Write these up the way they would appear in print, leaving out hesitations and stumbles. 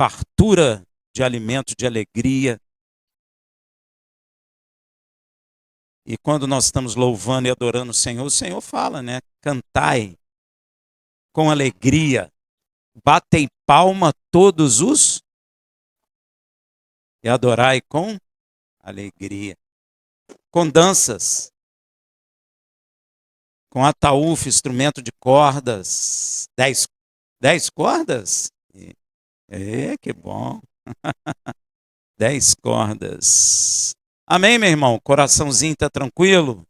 fartura de alimento, de alegria. E quando nós estamos louvando e adorando o Senhor fala, né? Cantai com alegria, batei palma todos os e adorai com alegria. Com danças, com ataúde, instrumento de cordas, 10 cordas? Que bom. 10 cordas. Amém, meu irmão? Coraçãozinho tá tranquilo?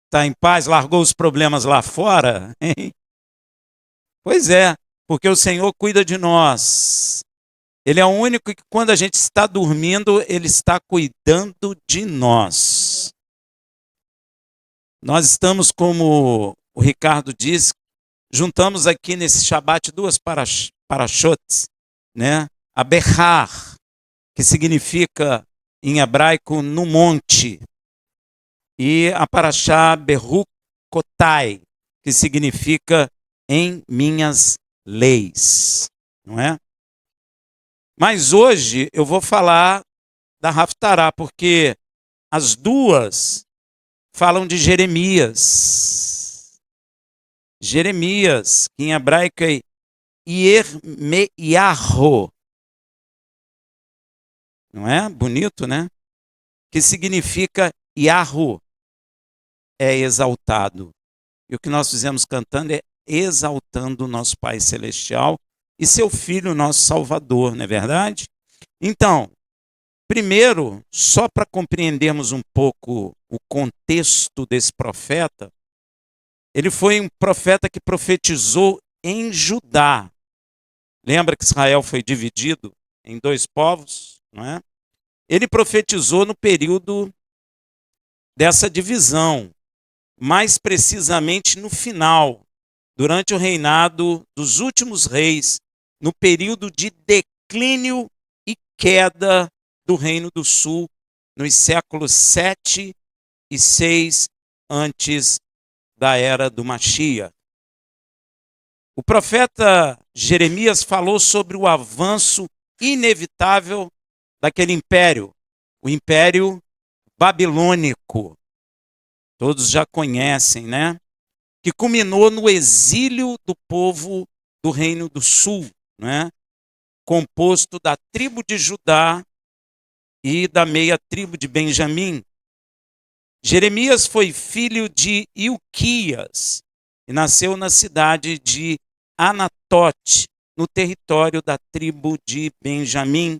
Tá em paz? Largou os problemas lá fora? Hein? Pois é, porque o Senhor cuida de nós. Ele é o único que, quando a gente está dormindo, Ele está cuidando de nós. Nós estamos, como o Ricardo disse, juntamos aqui nesse Shabat duas parashotes, né? A Behar, que significa em hebraico no monte, e a Parashá Berukotai, que significa em minhas leis, não é? Mas hoje eu vou falar da Haftará, porque as duas falam de Jeremias. Jeremias, que em hebraico é Yirmeyahu. Não é? Bonito, né? Que significa Yahu, é exaltado. E o que nós fizemos cantando é exaltando o nosso Pai Celestial e seu Filho, nosso Salvador, não é verdade? Então, primeiro, só para compreendermos um pouco o contexto desse profeta, ele foi um profeta que profetizou em Judá. Lembra que Israel foi dividido em 2 povos, não é? Ele profetizou no período dessa divisão, mais precisamente no final, durante o reinado dos últimos reis, no período de declínio e queda do Reino do Sul, nos séculos 7 e 6 antes da era do Mashiach. O profeta Jeremias falou sobre o avanço inevitável daquele império, o Império Babilônico. Todos já conhecem, né? Que culminou no exílio do povo do Reino do Sul, né? Composto da tribo de Judá e da meia tribo de Benjamim. Jeremias foi filho de Ilquias e nasceu na cidade de Anatote, no território da tribo de Benjamim,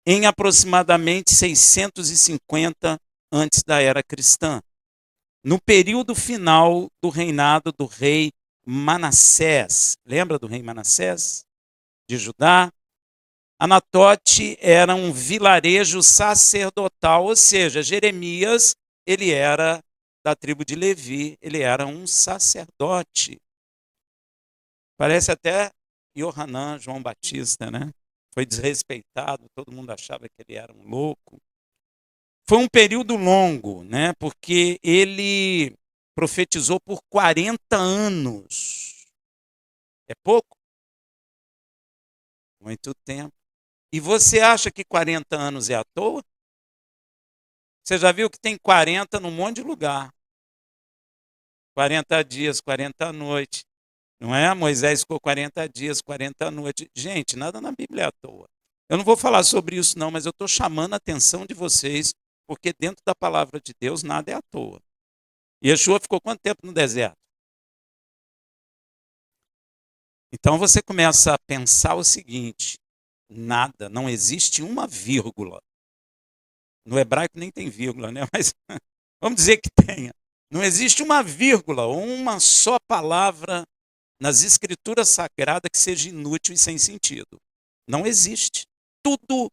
em aproximadamente 650 antes da era cristã, no período final do reinado do rei Manassés. Lembra do rei Manassés de Judá? Anatote era um vilarejo sacerdotal, ou seja, Jeremias, ele era da tribo de Levi, ele era um sacerdote. Parece até Yohanan, João Batista, né? Foi desrespeitado, todo mundo achava que ele era um louco. Foi um período longo, né? Porque ele profetizou por 40 anos. É pouco? Muito tempo. E você acha que 40 anos é à toa? Você já viu que tem 40 num monte de lugar. 40 dias, 40 noites. Não é? Moisés ficou 40 dias, 40 noites. Gente, nada na Bíblia é à toa. Eu não vou falar sobre isso não, mas eu estou chamando a atenção de vocês, porque dentro da palavra de Deus nada é à toa. Yeshua ficou quanto tempo no deserto? Então você começa a pensar o seguinte: nada, não existe uma vírgula. No hebraico nem tem vírgula, né? Mas vamos dizer que tenha. Não existe uma vírgula, uma só palavra nas escrituras sagradas que seja inútil e sem sentido. Não existe. Tudo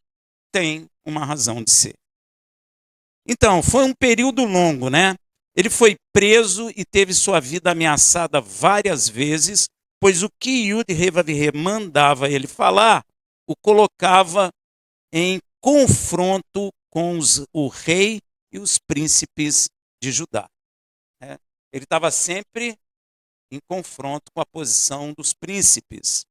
tem uma razão de ser. Então, foi um período longo, né? Ele foi preso e teve sua vida ameaçada várias vezes, pois o que Yud Revavirê mandava ele falar, o colocava em confronto com o rei e os príncipes de Judá. Né? Ele estava sempre em confronto com a posição dos príncipes.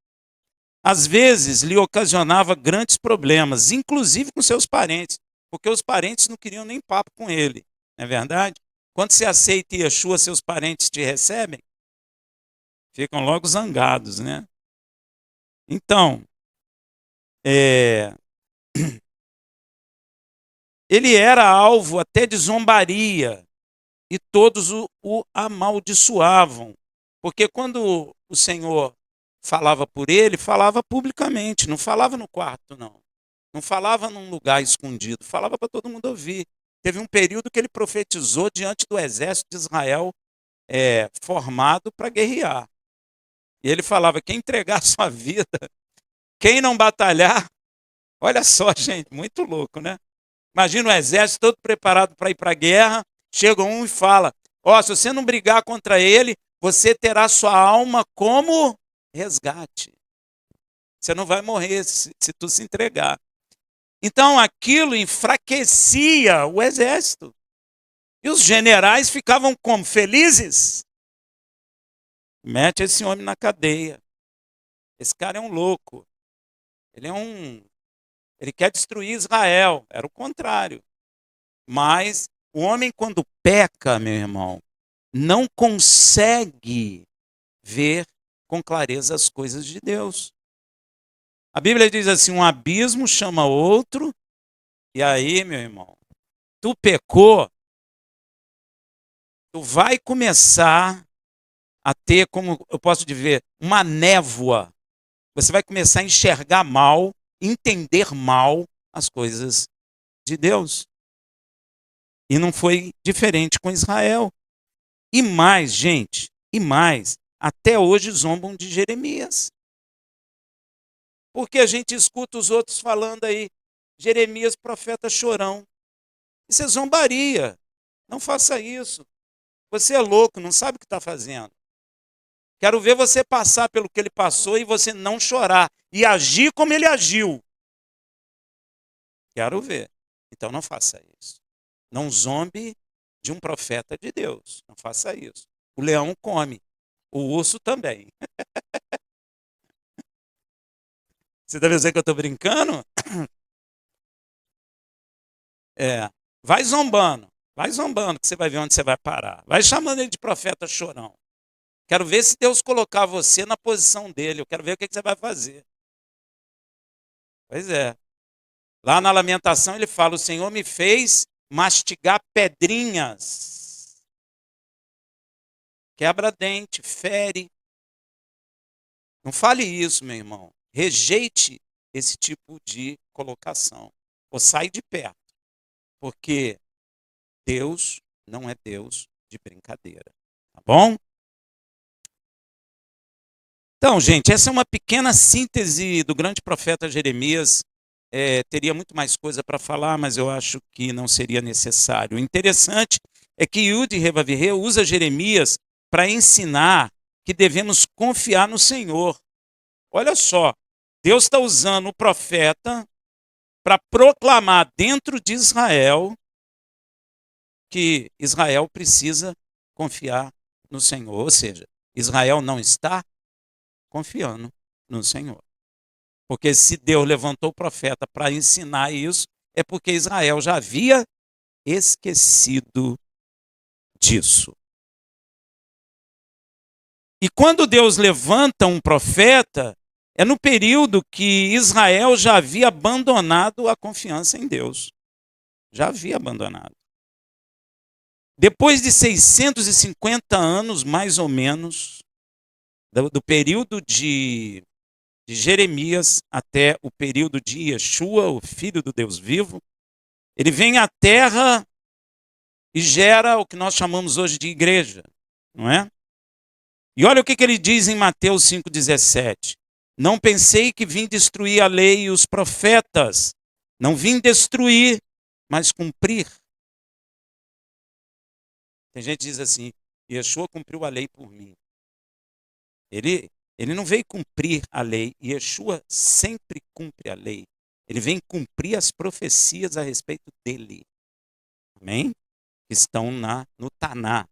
às vezes lhe ocasionava grandes problemas, inclusive com seus parentes, porque os parentes não queriam nem papo com ele, não é verdade? Quando você aceita Yeshua, seus parentes te recebem, ficam logo zangados, né? Então, é, ele era alvo até de zombaria e todos o amaldiçoavam, porque quando o Senhor falava por ele, falava publicamente, não falava no quarto, não. Não falava num lugar escondido, falava para todo mundo ouvir. Teve um período que ele profetizou diante do exército de Israel formado para guerrear. E ele falava: quem entregar sua vida, quem não batalhar, olha só, gente, muito louco, né? Imagina o exército todo preparado para ir para a guerra, chega um e fala: ó, se você não brigar contra ele, você terá sua alma como resgate. Você não vai morrer se tu se entregar. Então aquilo enfraquecia o exército. E os generais ficavam como? Felizes? Mete esse homem na cadeia. Esse cara é um louco. Ele quer destruir Israel. Era o contrário. Mas o homem, quando peca, meu irmão, não consegue ver com clareza as coisas de Deus. A Bíblia diz assim: um abismo chama outro, e aí, meu irmão, tu pecou, tu vai começar a ter, como eu posso dizer, uma névoa. Você vai começar a enxergar mal, entender mal as coisas de Deus. E não foi diferente com Israel. E mais, gente, até hoje zombam de Jeremias. Porque a gente escuta os outros falando aí, Jeremias, profeta chorão. Isso é zombaria. Não faça isso. Você é louco, não sabe o que está fazendo. Quero ver você passar pelo que ele passou e você não chorar. E agir como ele agiu. Quero ver. Então não faça isso. Não zombe de um profeta de Deus. Não faça isso. O leão come. O urso também. Você está dizendo que eu estou brincando? Vai zombando. Vai zombando que você vai ver onde você vai parar. Vai chamando ele de profeta chorão. Quero ver se Deus colocar você na posição dele. Eu quero ver o que você vai fazer. Pois é. Lá na Lamentação ele fala: o Senhor me fez mastigar pedrinhas. Quebra dente, fere. Não fale isso, meu irmão. Rejeite esse tipo de colocação. Ou sai de perto. Porque Deus não é Deus de brincadeira. Tá bom? Então, gente, essa é uma pequena síntese do grande profeta Jeremias. Teria muito mais coisa para falar, mas eu acho que não seria necessário. O interessante é que Yud Revavirê usa Jeremias para ensinar que devemos confiar no Senhor. Olha só, Deus está usando o profeta para proclamar dentro de Israel que Israel precisa confiar no Senhor. Ou seja, Israel não está confiando no Senhor. Porque se Deus levantou o profeta para ensinar isso, é porque Israel já havia esquecido disso. E quando Deus levanta um profeta, é no período que Israel já havia abandonado a confiança em Deus. Já havia abandonado. Depois de 650 anos, mais ou menos, do período de Jeremias até o período de Yeshua, o Filho do Deus vivo, ele vem à terra e gera o que nós chamamos hoje de igreja, não é? E olha o que ele diz em Mateus 5,17. Não pensei que vim destruir a lei e os profetas. Não vim destruir, mas cumprir. Tem gente que diz assim: Yeshua cumpriu a lei por mim. Ele não veio cumprir a lei. Yeshua sempre cumpre a lei. Ele vem cumprir as profecias a respeito dele. Amém? Que estão no Taná.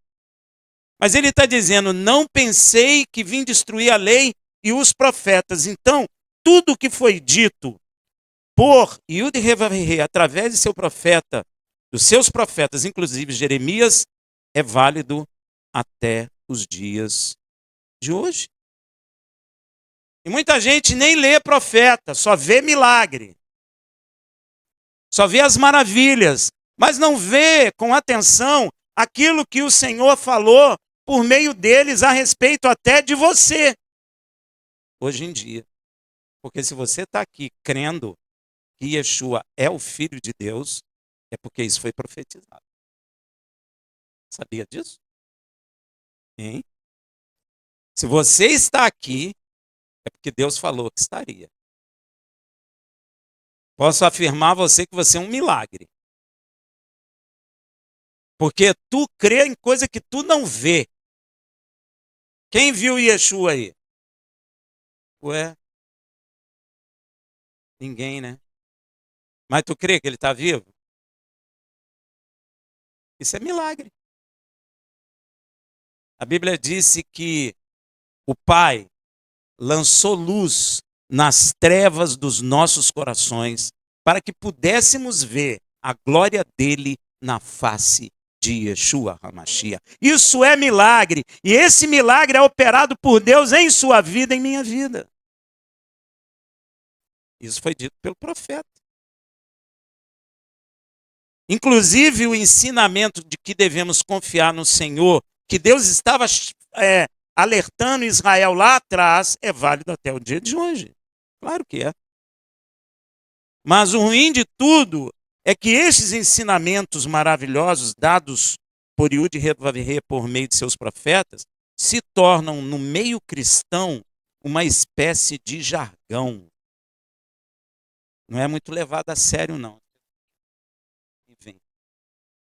Mas ele está dizendo: não pensei que vim destruir a lei e os profetas. Então, tudo o que foi dito por Yud-Heh-Vav-Heh através de seu profeta, dos seus profetas, inclusive Jeremias, é válido até os dias de hoje. E muita gente nem lê profeta, só vê milagre. Só vê as maravilhas, mas não vê com atenção aquilo que o Senhor falou por meio deles a respeito até de você, hoje em dia. Porque se você está aqui crendo que Yeshua é o Filho de Deus, é porque isso foi profetizado. Sabia disso? Hein? Se você está aqui, é porque Deus falou que estaria. Posso afirmar a você que você é um milagre. Porque tu crê em coisa que tu não vê. Quem viu Yeshua aí? Ué? Ninguém, né? Mas tu crê que ele está vivo? Isso é milagre. A Bíblia disse que o Pai lançou luz nas trevas dos nossos corações para que pudéssemos ver a glória dele na face de Yeshua HaMashiach. Isso é milagre, e esse milagre é operado por Deus em sua vida, em minha vida. Isso foi dito pelo profeta. Inclusive o ensinamento de que devemos confiar no Senhor, que Deus estava alertando Israel lá atrás, é válido até o dia de hoje. Claro que é. Mas o ruim de tudo é que estes ensinamentos maravilhosos dados por Yud-Heh-Vav-Heh por meio de seus profetas se tornam no meio cristão uma espécie de jargão. Não é muito levado a sério, não.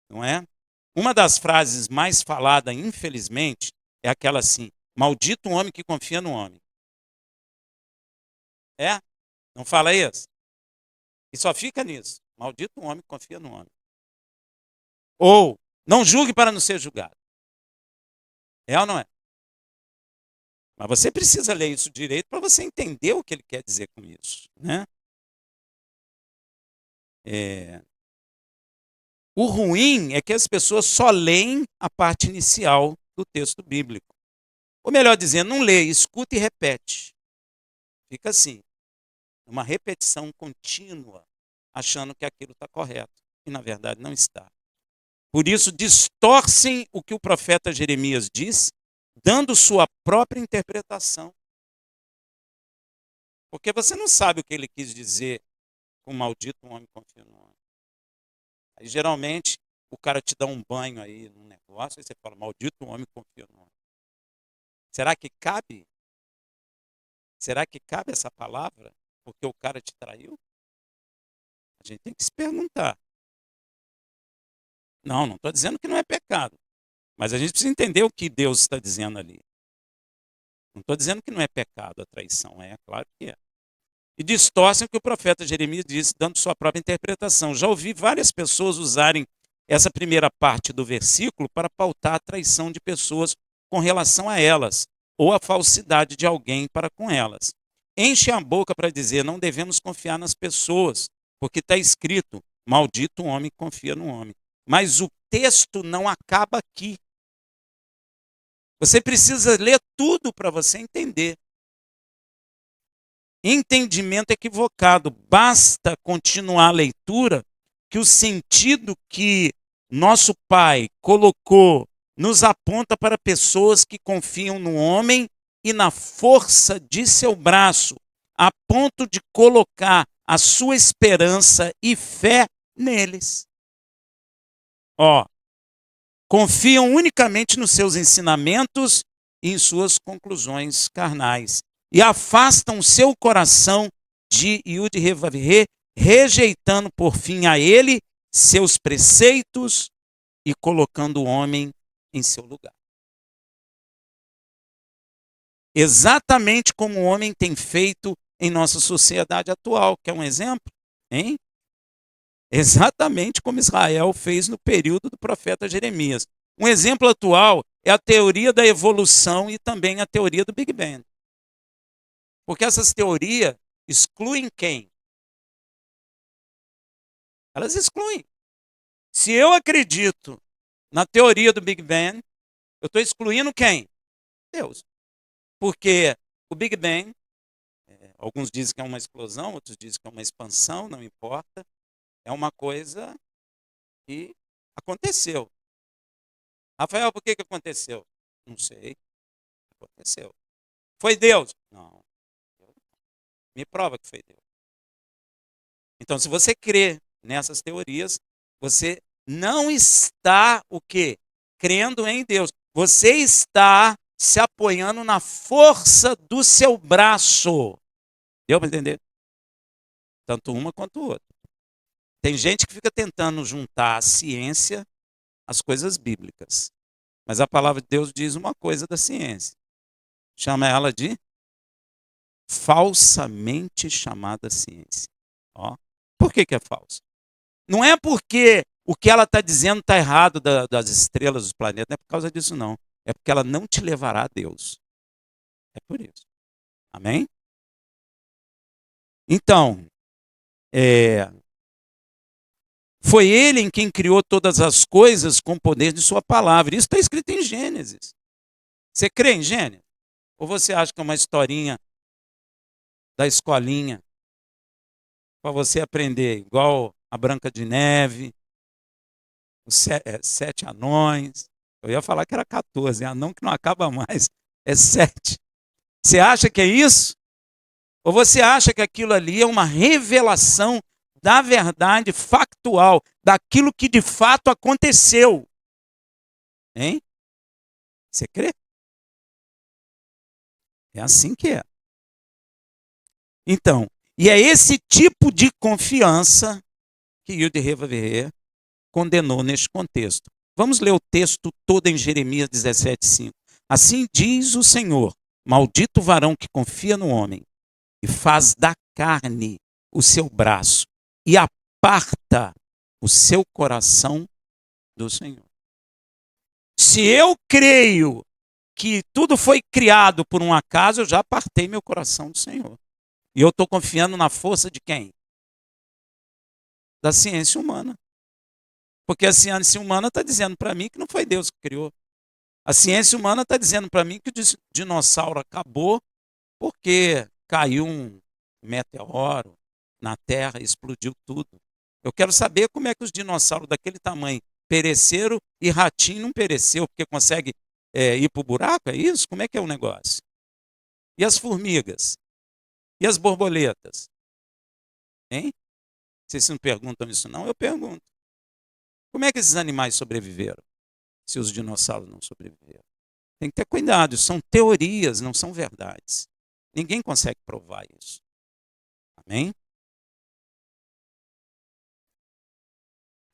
Não é? Uma das frases mais faladas, infelizmente, é aquela assim: maldito o homem que confia no homem. É? Não fala isso? E só fica nisso. Maldito o homem que confia no homem. Ou, não julgue para não ser julgado. É ou não é? Mas você precisa ler isso direito para você entender o que ele quer dizer com isso, né? O ruim é que as pessoas só leem a parte inicial do texto bíblico. Ou melhor dizendo, não lê, escuta e repete. Fica assim, uma repetição contínua, achando que aquilo está correto. E na verdade não está. Por isso distorcem o que o profeta Jeremias diz, dando sua própria interpretação. Porque você não sabe o que ele quis dizer com maldito homem confia no homem. Aí geralmente o cara te dá um banho aí num negócio, aí você fala, maldito homem confia no homem. Será que cabe? Será que cabe essa palavra? Porque o cara te traiu? A gente tem que se perguntar. Não estou dizendo que não é pecado. Mas a gente precisa entender o que Deus está dizendo ali. Não estou dizendo que não é pecado a traição, é claro que é. E distorcem o que o profeta Jeremias disse, dando sua própria interpretação. Já ouvi várias pessoas usarem essa primeira parte do versículo para pautar a traição de pessoas com relação a elas, ou a falsidade de alguém para com elas. Enche a boca para dizer, não devemos confiar nas pessoas, porque está escrito, maldito o homem que confia no homem. Mas o texto não acaba aqui. Você precisa ler tudo para você entender. Entendimento equivocado. Basta continuar a leitura que o sentido que nosso Pai colocou nos aponta para pessoas que confiam no homem e na força de seu braço, a ponto de colocar a sua esperança e fé neles. Confiam unicamente nos seus ensinamentos e em suas conclusões carnais. E afastam seu coração de Yud-Heh-Vav-Heh, rejeitando por fim a ele, seus preceitos e colocando o homem em seu lugar. Exatamente como o homem tem feito em nossa sociedade atual. Quer um exemplo? Hein? Exatamente como Israel fez no período do profeta Jeremias. Um exemplo atual é a teoria da evolução e também a teoria do Big Bang. Porque essas teorias excluem quem? Elas excluem. Se eu acredito na teoria do Big Bang, eu estou excluindo quem? Deus. Porque o Big Bang, alguns dizem que é uma explosão, outros dizem que é uma expansão, não importa. É uma coisa que aconteceu. Rafael, por que aconteceu? Não sei. Aconteceu. Foi Deus? Não. Me prova que foi Deus. Então, se você crê nessas teorias, você não está o quê? Crendo em Deus. Você está se apoiando na força do seu braço. Deu para entender? Tanto uma quanto outra. Tem gente que fica tentando juntar a ciência às coisas bíblicas. Mas a palavra de Deus diz uma coisa da ciência. Chama ela de falsamente chamada ciência. Ó. Por que é falso? Não é porque o que ela está dizendo está errado das estrelas, dos planetas, não é por causa disso, não. É porque ela não te levará a Deus. É por isso. Amém? Então, foi ele em quem criou todas as coisas com o poder de sua palavra. Isso está escrito em Gênesis. Você crê em Gênesis? Ou você acha que é uma historinha da escolinha para você aprender, igual a Branca de Neve, os sete anões? Eu ia falar que era 14, anão que não acaba mais, é 7. Você acha que é isso? Ou você acha que aquilo ali é uma revelação da verdade factual, daquilo que de fato aconteceu? Hein? Você crê? É assim que é. Então, e é esse tipo de confiança que Yud Revaver condenou neste contexto. Vamos ler o texto todo em Jeremias 17:5. Assim diz o Senhor: maldito o varão que confia no homem e faz da carne o seu braço e aparta o seu coração do Senhor. Se eu creio que tudo foi criado por um acaso, eu já apartei meu coração do Senhor. E eu estou confiando na força de quem? Da ciência humana. Porque a ciência humana está dizendo para mim que não foi Deus que criou. A ciência humana está dizendo para mim que o dinossauro acabou porque caiu um meteoro na Terra e explodiu tudo. Eu quero saber como é que os dinossauros daquele tamanho pereceram e ratinho não pereceu porque consegue ir para o buraco, é isso? Como é que é o negócio? E as formigas? E as borboletas? Hein? Vocês não perguntam isso não? Eu pergunto. Como é que esses animais sobreviveram, se os dinossauros não sobreviveram? Tem que ter cuidado, são teorias, não são verdades. Ninguém consegue provar isso. Amém?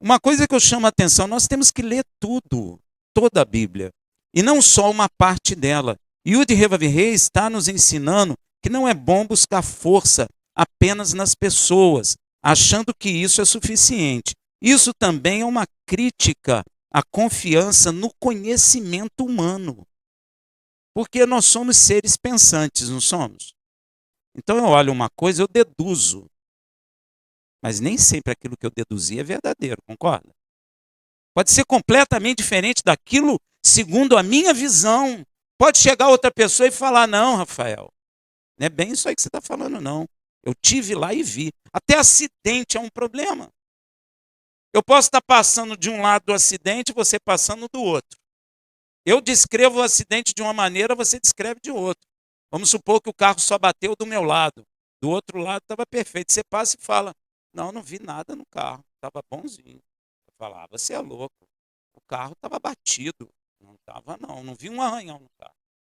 Uma coisa que eu chamo a atenção, nós temos que ler tudo, toda a Bíblia, e não só uma parte dela. Yud Revavirei está nos ensinando que não é bom buscar força apenas nas pessoas, achando que isso é suficiente. Isso também é uma crítica à confiança no conhecimento humano. Porque nós somos seres pensantes, não somos? Então eu olho uma coisa, eu deduzo. Mas nem sempre aquilo que eu deduzi é verdadeiro, concorda? Pode ser completamente diferente daquilo segundo a minha visão. Pode chegar outra pessoa e falar: não, Rafael, não é bem isso aí que você está falando, não. Eu tive lá e vi. Até acidente é um problema. Eu posso estar passando de um lado do acidente e você passando do outro. Eu descrevo o acidente de uma maneira, você descreve de outra. Vamos supor que o carro só bateu do meu lado. Do outro lado estava perfeito. Você passa e fala: não, não vi nada no carro. Estava bonzinho. Eu falava: você é louco. O carro estava batido. Não estava, não. Não vi um arranhão no carro.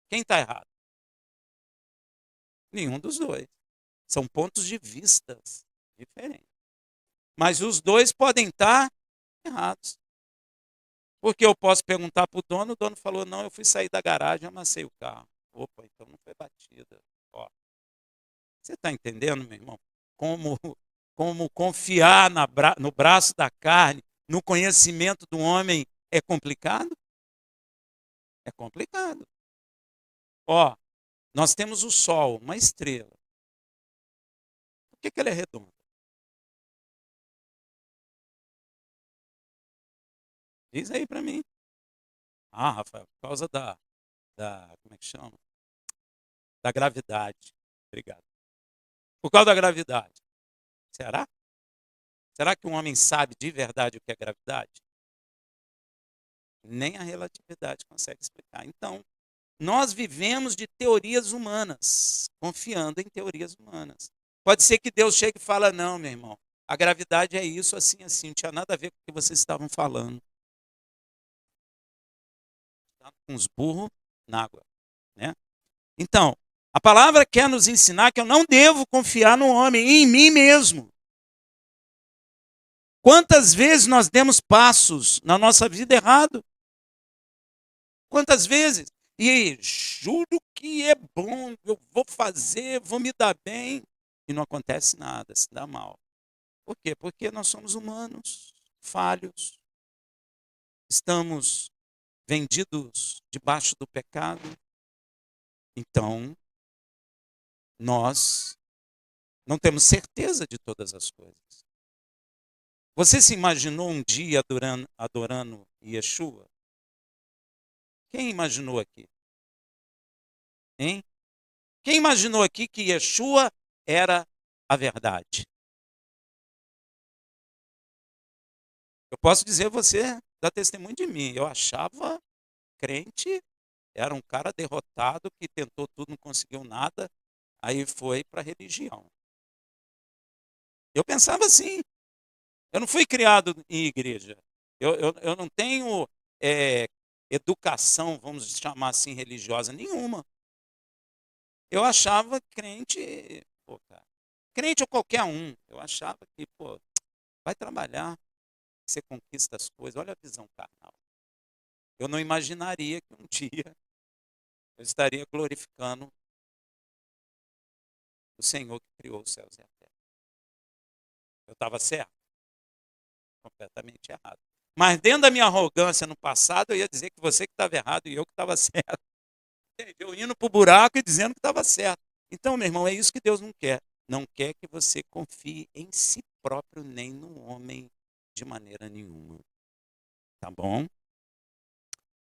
Quem está errado? Nenhum dos dois. São pontos de vistas diferentes. Mas os dois podem estar errados. Porque eu posso perguntar para o dono falou: não, eu fui sair da garagem e amassei o carro. Opa, então não foi batida. Ó, você está entendendo, meu irmão? Como, como confiar no braço da carne, no conhecimento do homem é complicado? É complicado. Ó, nós temos o Sol, uma estrela. que ela é redonda? Diz aí para mim. Ah, Rafael, por causa como é que chama? Da gravidade. Obrigado. Por causa da gravidade. Será? Será que um homem sabe de verdade o que é gravidade? Nem a relatividade consegue explicar. Então, nós vivemos de teorias humanas, confiando em teorias humanas. Pode ser que Deus chegue e fale, não, meu irmão, a gravidade é isso, assim, assim, não tinha nada a ver com o que vocês estavam falando. Com os burros na água, né? Então, a palavra quer nos ensinar que eu não devo confiar no homem, em mim mesmo. Quantas vezes nós demos passos na nossa vida errado? Quantas vezes? E juro que é bom, eu vou fazer, vou me dar bem. E não acontece nada, se dá mal. Por quê? Porque nós somos humanos, falhos, estamos vendidos debaixo do pecado. Então, nós não temos certeza de todas as coisas. Você se imaginou um dia adorando Yeshua? Quem imaginou aqui? Hein? Quem imaginou aqui que Yeshua era a verdade? Eu posso dizer, você dá testemunho de mim. Eu achava crente, era um cara derrotado que tentou tudo, não conseguiu nada, aí foi para a religião. Eu pensava assim. Eu não fui criado em igreja. Eu não tenho educação, vamos chamar assim, religiosa nenhuma. Eu achava crente, pô, cara, crente ou qualquer um. Eu achava que, pô, vai trabalhar, você conquista as coisas. Olha a visão carnal. Eu não imaginaria que um dia eu estaria glorificando o Senhor que criou os céus e a terra. Eu estava certo? Completamente errado. Mas dentro da minha arrogância no passado, eu ia dizer que você que estava errado e eu que estava certo. Eu indo para o buraco e dizendo que estava certo. Então, meu irmão, é isso que Deus não quer. Não quer que você confie em si próprio nem no homem de maneira nenhuma. Tá bom?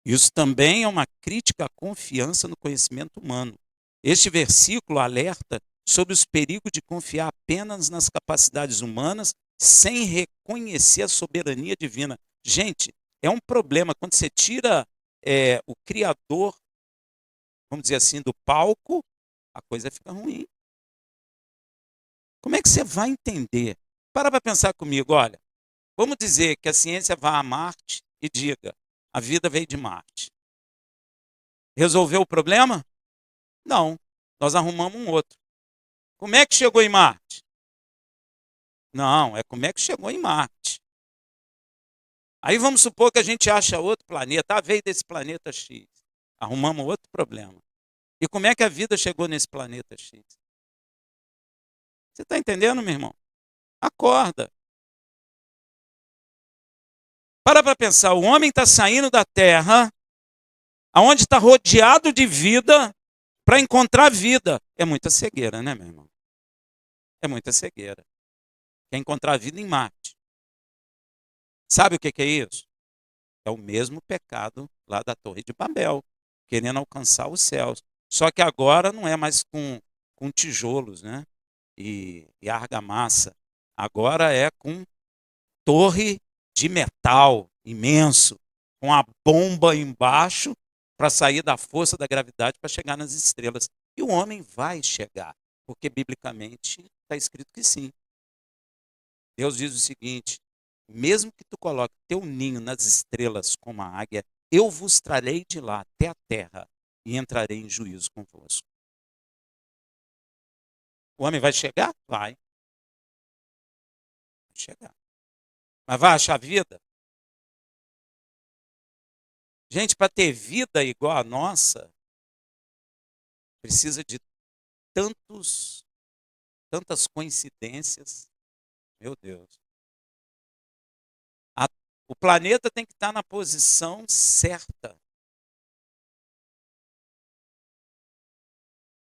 Isso também é uma crítica à confiança no conhecimento humano. Este versículo alerta sobre os perigos de confiar apenas nas capacidades humanas sem reconhecer a soberania divina. Gente, é um problema quando você tira o Criador, vamos dizer assim, do palco, a coisa fica ruim. Como é que você vai entender? Para pensar comigo, olha, vamos dizer que a ciência vá a Marte e diga, a vida veio de Marte. Resolveu o problema? Não, nós arrumamos um outro. Como é que chegou em Marte? Não, é como é que chegou em Marte. Aí vamos supor que a gente acha outro planeta, veio desse planeta X. Arrumamos outro problema. E como é que a vida chegou nesse planeta X? Você está entendendo, meu irmão? Acorda. Para pensar, o homem está saindo da Terra, aonde está rodeado de vida, para encontrar vida. É muita cegueira, né, meu irmão? É muita cegueira. Quer encontrar vida em Marte. Sabe o que é isso? É o mesmo pecado lá da Torre de Babel, querendo alcançar os céus. Só que agora não é mais com tijolos, né? E argamassa. Agora é com torre de metal imenso, com a bomba embaixo para sair da força da gravidade para chegar nas estrelas. E o homem vai chegar, porque biblicamente está escrito que sim. Deus diz o seguinte: mesmo que tu coloque teu ninho nas estrelas como a águia, eu vos trarei de lá até a terra e entrarei em juízo convosco. O homem vai chegar? Vai chegar. Mas vai achar vida? Gente, para ter vida igual a nossa, precisa de tantos, tantas coincidências. Meu Deus. A- o planeta tem que estar na posição certa.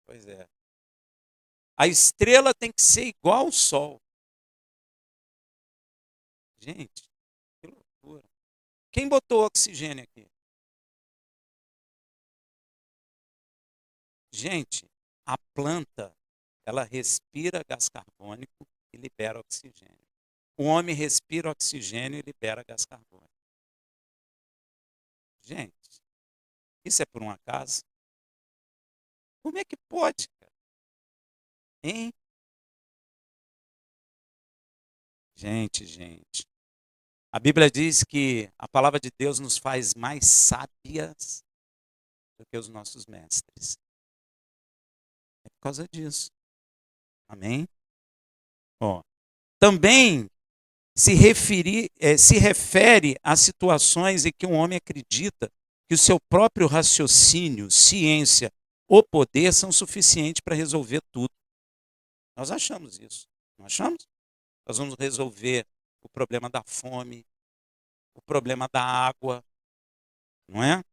Pois é. A estrela tem que ser igual ao sol. Gente, que loucura. Quem botou oxigênio aqui? Gente, a planta, ela respira gás carbônico e libera oxigênio. O homem respira oxigênio e libera gás carbônico. Gente, isso é por um acaso? Como é que pode, cara? Hein? Gente. A Bíblia diz que a palavra de Deus nos faz mais sábias do que os nossos mestres. É por causa disso. Amém? Ó, também se refere a situações em que um homem acredita que o seu próprio raciocínio, ciência ou poder são suficientes para resolver tudo. Nós achamos isso, não achamos? Nós vamos resolver o problema da fome, o problema da água, não é?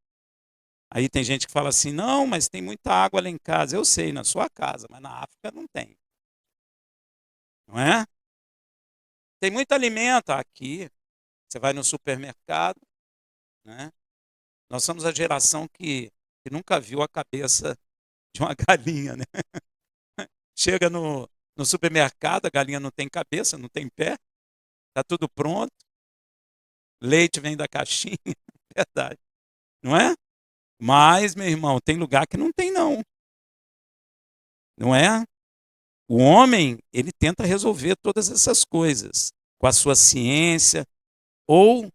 Aí tem gente que fala assim, não, mas tem muita água lá em casa. Eu sei, na sua casa, mas na África não tem. Não é? Tem muito alimento aqui. Você vai no supermercado, né? Nós somos a geração que nunca viu a cabeça de uma galinha, né? Chega no supermercado, a galinha não tem cabeça, não tem pé, tá tudo pronto. Leite vem da caixinha, verdade. Não é? Mas, meu irmão, tem lugar que não tem, não. Não é? O homem, ele tenta resolver todas essas coisas com a sua ciência, ou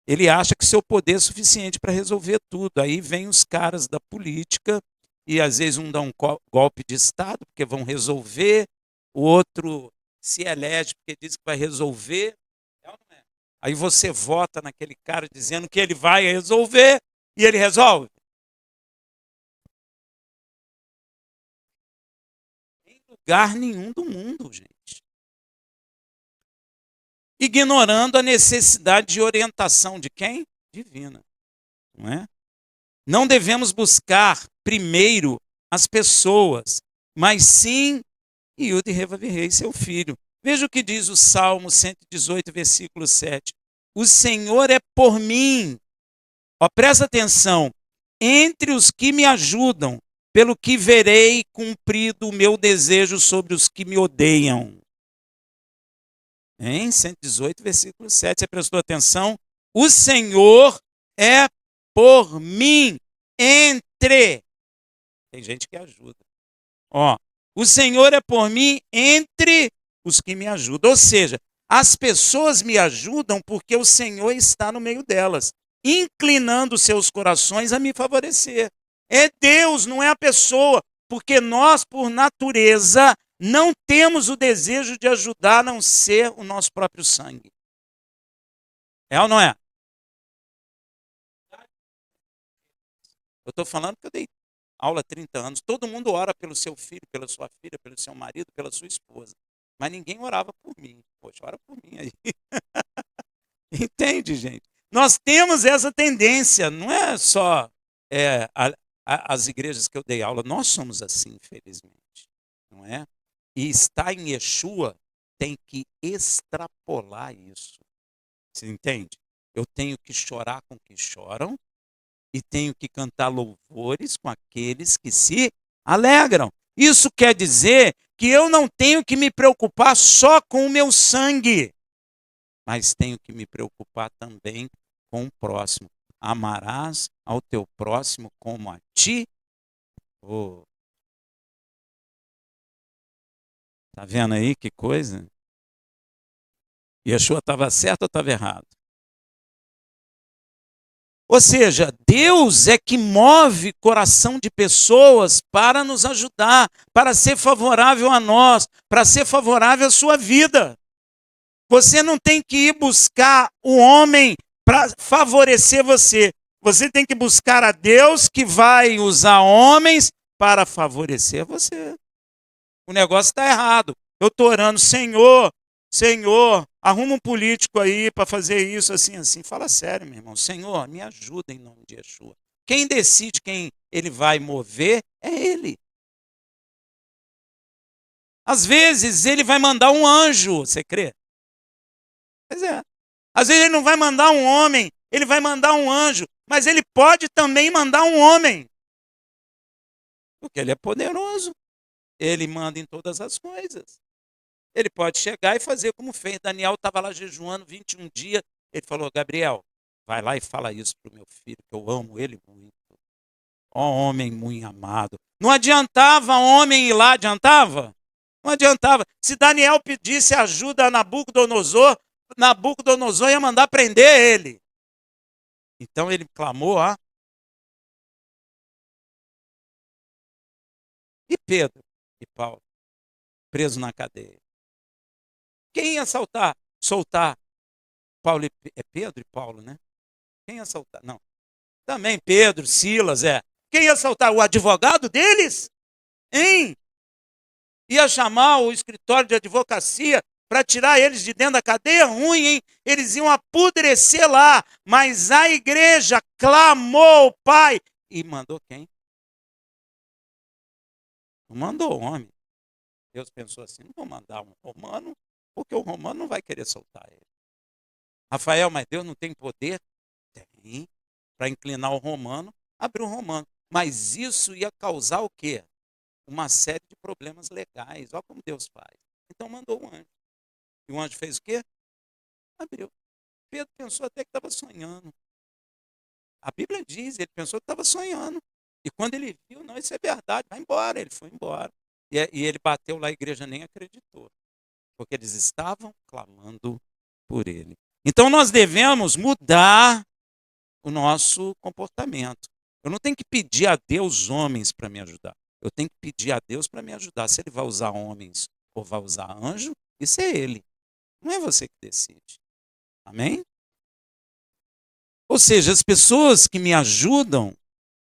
ele acha que seu poder é suficiente para resolver tudo. Aí vem os caras da política, e às vezes um dá um golpe de Estado, porque vão resolver, o outro se elege porque diz que vai resolver. É ou não é? Aí você vota naquele cara dizendo que ele vai resolver, e ele resolve. Em lugar nenhum do mundo, gente. Ignorando a necessidade de orientação de quem? Divina. Não é? Não devemos buscar primeiro as pessoas, mas sim Yud Revavirei, seu filho. Veja o que diz o Salmo 118, versículo 7. O Senhor é por mim. Ó, presta atenção. Entre os que me ajudam, pelo que verei cumprido o meu desejo sobre os que me odeiam. Em 118, versículo 7, você prestou atenção? O Senhor é por mim, entre. Tem gente que ajuda. Ó, o Senhor é por mim entre os que me ajudam. Ou seja, as pessoas me ajudam porque o Senhor está no meio delas, inclinando seus corações a me favorecer. É Deus, não é a pessoa, porque nós, por natureza, não temos o desejo de ajudar a não ser o nosso próprio sangue. É ou não é? Eu estou falando que eu dei aula há 30 anos. Todo mundo ora pelo seu filho, pela sua filha, pelo seu marido, pela sua esposa. Mas ninguém orava por mim. Poxa, ora por mim aí. Entende, gente? Nós temos essa tendência, não é só as igrejas que eu dei aula, nós somos assim, infelizmente. Não é? E estar em Yeshua tem que extrapolar isso. Você entende? Eu tenho que chorar com que choram e tenho que cantar louvores com aqueles que se alegram. Isso quer dizer que eu não tenho que me preocupar só com o meu sangue, mas tenho que me preocupar também com o próximo. Amarás ao teu próximo como a ti. Oh, tá vendo aí que coisa? Yeshua estava certo ou estava errado? Ou seja, Deus é que move coração de pessoas para nos ajudar, para ser favorável a nós, para ser favorável à sua vida. Você não tem que ir buscar o homem para favorecer você. Você tem que buscar a Deus que vai usar homens para favorecer você. O negócio está errado. Eu estou orando, Senhor, arruma um político aí para fazer isso, assim, assim. Fala sério, meu irmão. Senhor, me ajuda em nome de Yeshua. Quem decide quem ele vai mover é ele. Às vezes ele vai mandar um anjo, você crê? Pois é. Às vezes ele não vai mandar um homem, ele vai mandar um anjo, mas ele pode também mandar um homem, porque ele é poderoso. Ele manda em todas as coisas. Ele pode chegar e fazer como fez. Daniel estava lá jejuando 21 dias. Ele falou: Gabriel, vai lá e fala isso para o meu filho, que eu amo ele muito. Ó, homem muito amado. Não adiantava homem ir lá, adiantava? Não adiantava. Se Daniel pedisse ajuda a Nabucodonosor ia mandar prender ele. Então ele clamou, e Pedro e Paulo, presos na cadeia. Quem ia soltar Paulo é Pedro e Paulo, né? Quem ia soltar? Não. Também Pedro, Silas, é. Quem ia soltar? O advogado deles? Hein? Ia chamar o escritório de advocacia para tirar eles de dentro da cadeia? Ruim, hein? Eles iam apodrecer lá. Mas a igreja clamou ao Pai. E mandou quem? Não mandou o homem. Deus pensou assim: não vou mandar um romano, porque o romano não vai querer soltar ele. Rafael, mas Deus não tem poder? Tem. Para inclinar o romano, abriu o romano. Mas isso ia causar o quê? Uma série de problemas legais. Olha como Deus faz. Então mandou um anjo. E o anjo fez o quê? Abriu. Pedro pensou até que estava sonhando. A Bíblia diz, ele pensou que estava sonhando. E quando ele viu, não, isso é verdade, vai embora. Ele foi embora. E ele bateu lá, a igreja nem acreditou. Porque eles estavam clamando por ele. Então nós devemos mudar o nosso comportamento. Eu não tenho que pedir a Deus homens para me ajudar. Eu tenho que pedir a Deus para me ajudar. Se ele vai usar homens ou vai usar anjo, isso é ele. Não é você que decide. Amém? Ou seja, as pessoas que me ajudam,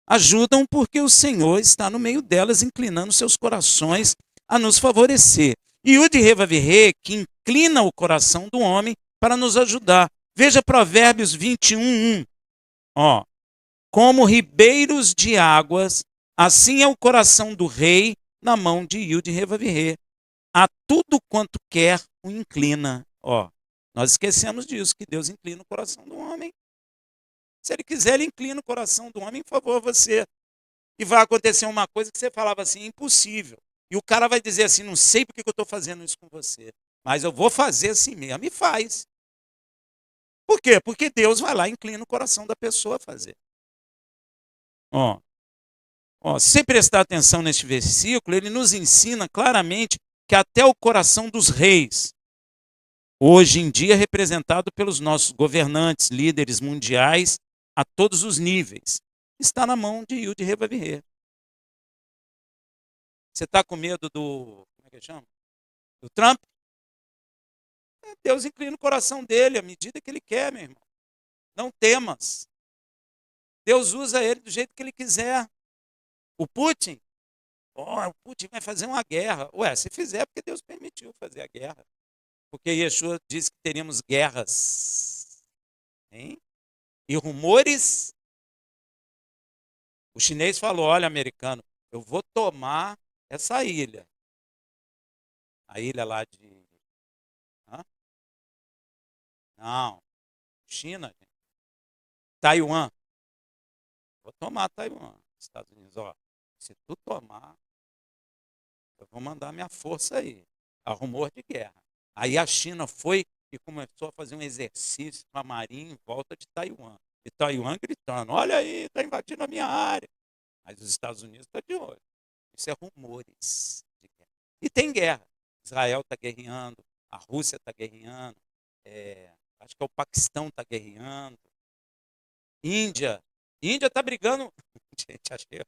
ajudam porque o Senhor está no meio delas, inclinando seus corações a nos favorecer. E o de Revavirê, que inclina o coração do homem para nos ajudar. Veja Provérbios 21:1. Ó, como ribeiros de águas, assim é o coração do rei na mão de Yud Revavirê. A tudo quanto quer o inclina. Ó, nós esquecemos disso, que Deus inclina o coração do homem. Se ele quiser, ele inclina o coração do homem em favor a você. E vai acontecer uma coisa que você falava assim, impossível. E o cara vai dizer assim, não sei porque que eu estou fazendo isso com você, mas eu vou fazer assim mesmo. E faz. Por quê? Porque Deus vai lá e inclina o coração da pessoa a fazer. Ó, se você prestar atenção neste versículo, ele nos ensina claramente que até o coração dos reis, hoje em dia representado pelos nossos governantes, líderes mundiais, a todos os níveis, está na mão de Yud Revavirê. Você está com medo como é que chama? Do Trump? Deus inclina o coração dele à medida que ele quer, meu irmão. Não temas. Deus usa ele do jeito que ele quiser. O Putin, o Putin vai fazer uma guerra. Ué, se fizer, é porque Deus permitiu fazer a guerra. Porque Yeshua disse que teríamos guerras. Hein? E rumores. O chinês falou: olha, americano, eu vou tomar essa ilha. A ilha lá de. Hã? Não, China, gente. Taiwan. Vou tomar Taiwan. Estados Unidos, ó. Se tu tomar, eu vou mandar minha força aí. Há rumor de guerra. Aí a China foi e começou a fazer um exercício com a marinha em volta de Taiwan. E Taiwan gritando: olha aí, está invadindo a minha área. Mas os Estados Unidos estão de olho. Isso é rumores de guerra. E tem guerra. Israel está guerreando, a Rússia está guerreando, acho que o Paquistão está guerreando, Índia está brigando. Gente, achei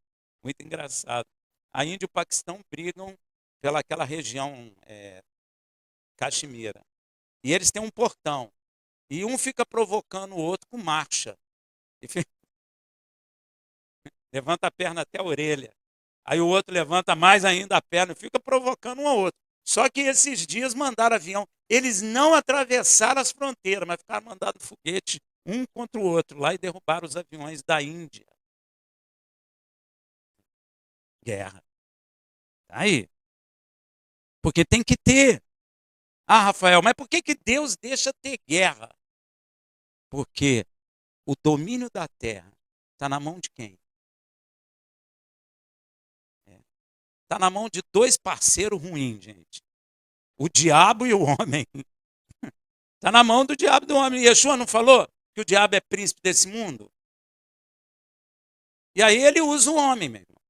muito engraçado. A Índia e o Paquistão brigam pelaquela região Caxemira. E eles têm um portão. E um fica provocando o outro com marcha. E levanta a perna até a orelha. Aí o outro levanta mais ainda a perna e fica provocando um ao outro. Só que esses dias mandaram avião. Eles não atravessaram as fronteiras, mas ficaram mandando foguete um contra o outro lá e derrubaram os aviões da Índia. Guerra. Tá aí. Porque tem que ter. Ah, Rafael, mas por que Deus deixa ter guerra? Porque o domínio da terra está na mão de quem? Está na mão de dois parceiros ruins, gente. O diabo e o homem. Está na mão do diabo e do homem. Yeshua não falou que o diabo é príncipe desse mundo? E aí ele usa o homem, meu irmão.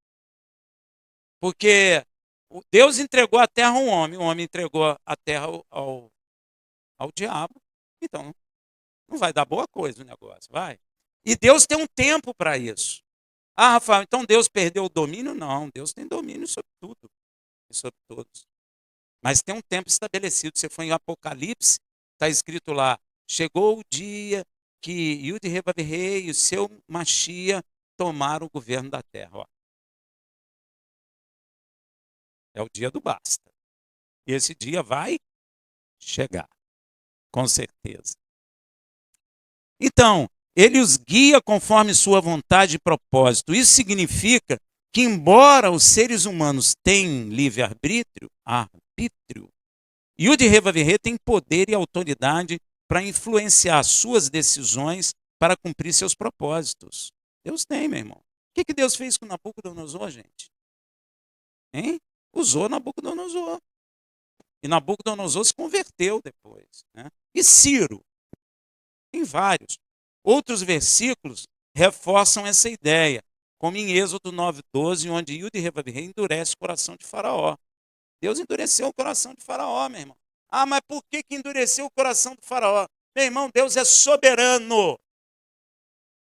Porque Deus entregou a terra ao homem, o homem entregou a terra ao diabo. Então, não vai dar boa coisa o negócio, vai. E Deus tem um tempo para isso. Ah, Rafael, então Deus perdeu o domínio? Não, Deus tem domínio sobre tudo e sobre todos. Mas tem um tempo estabelecido. Você foi em Apocalipse, está escrito lá, chegou o dia que Yud Rei e o seu Machia tomaram o governo da terra. Ó. É o dia do basta. E esse dia vai chegar, com certeza. Então, ele os guia conforme sua vontade e propósito. Isso significa que, embora os seres humanos tenham livre-arbítrio, Yud Revavirê tem poder e autoridade para influenciar suas decisões para cumprir seus propósitos. Deus tem, meu irmão. O que Deus fez com Nabucodonosor, gente? Hein? Usou Nabucodonosor. E Nabucodonosor se converteu depois. Né? E Ciro? Tem vários. Outros versículos reforçam essa ideia, como em Êxodo 9:12, onde Yud Revavirê endurece o coração de Faraó. Deus endureceu o coração de Faraó, meu irmão. Ah, mas por que endureceu o coração do Faraó? Meu irmão, Deus é soberano.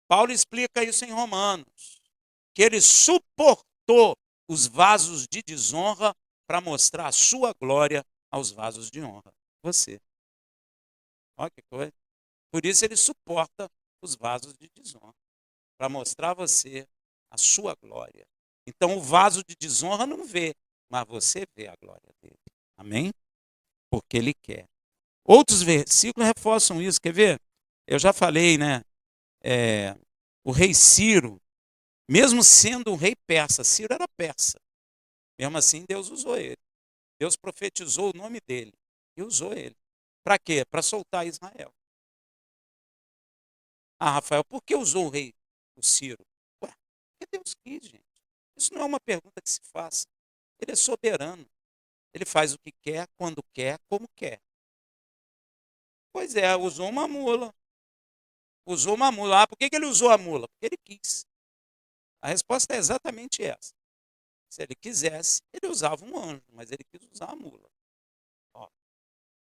Paulo explica isso em Romanos, que ele suportou os vasos de desonra para mostrar a sua glória aos vasos de honra. Você. Olha que coisa. Por isso ele suporta os vasos de desonra, para mostrar a você a sua glória. Então o vaso de desonra não vê, mas você vê a glória dele. Amém? Porque ele quer. Outros versículos reforçam isso. Quer ver? Eu já falei, né? O rei Ciro, mesmo sendo um rei persa, Ciro era persa. Mesmo assim, Deus usou ele. Deus profetizou o nome dele e usou ele. Para quê? Para soltar Israel. Ah, Rafael, por que usou o Ciro? Ué, porque Deus quis, gente. Isso não é uma pergunta que se faça. Ele é soberano. Ele faz o que quer, quando quer, como quer. Pois é, usou uma mula. Usou uma mula. Ah, por que ele usou a mula? Porque ele quis. A resposta é exatamente essa. Se ele quisesse, ele usava um anjo, mas ele quis usar a mula. Ó,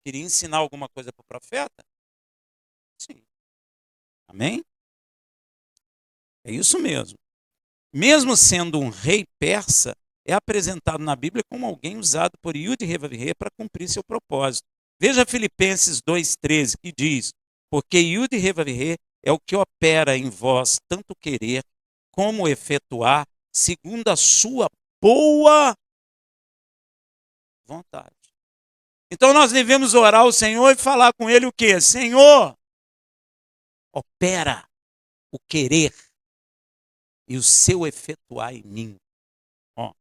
queria ensinar alguma coisa para o profeta? Sim. Amém? É isso mesmo. Mesmo sendo um rei persa, é apresentado na Bíblia como alguém usado por Yud Revavirê para cumprir seu propósito. Veja Filipenses 2,13, que diz: porque Yud Revavirê é o que opera em vós tanto querer como efetuar, segundo a sua boa vontade. Então nós devemos orar ao Senhor e falar com Ele o quê? Senhor, opera o querer e o seu efetuar em mim. Ó.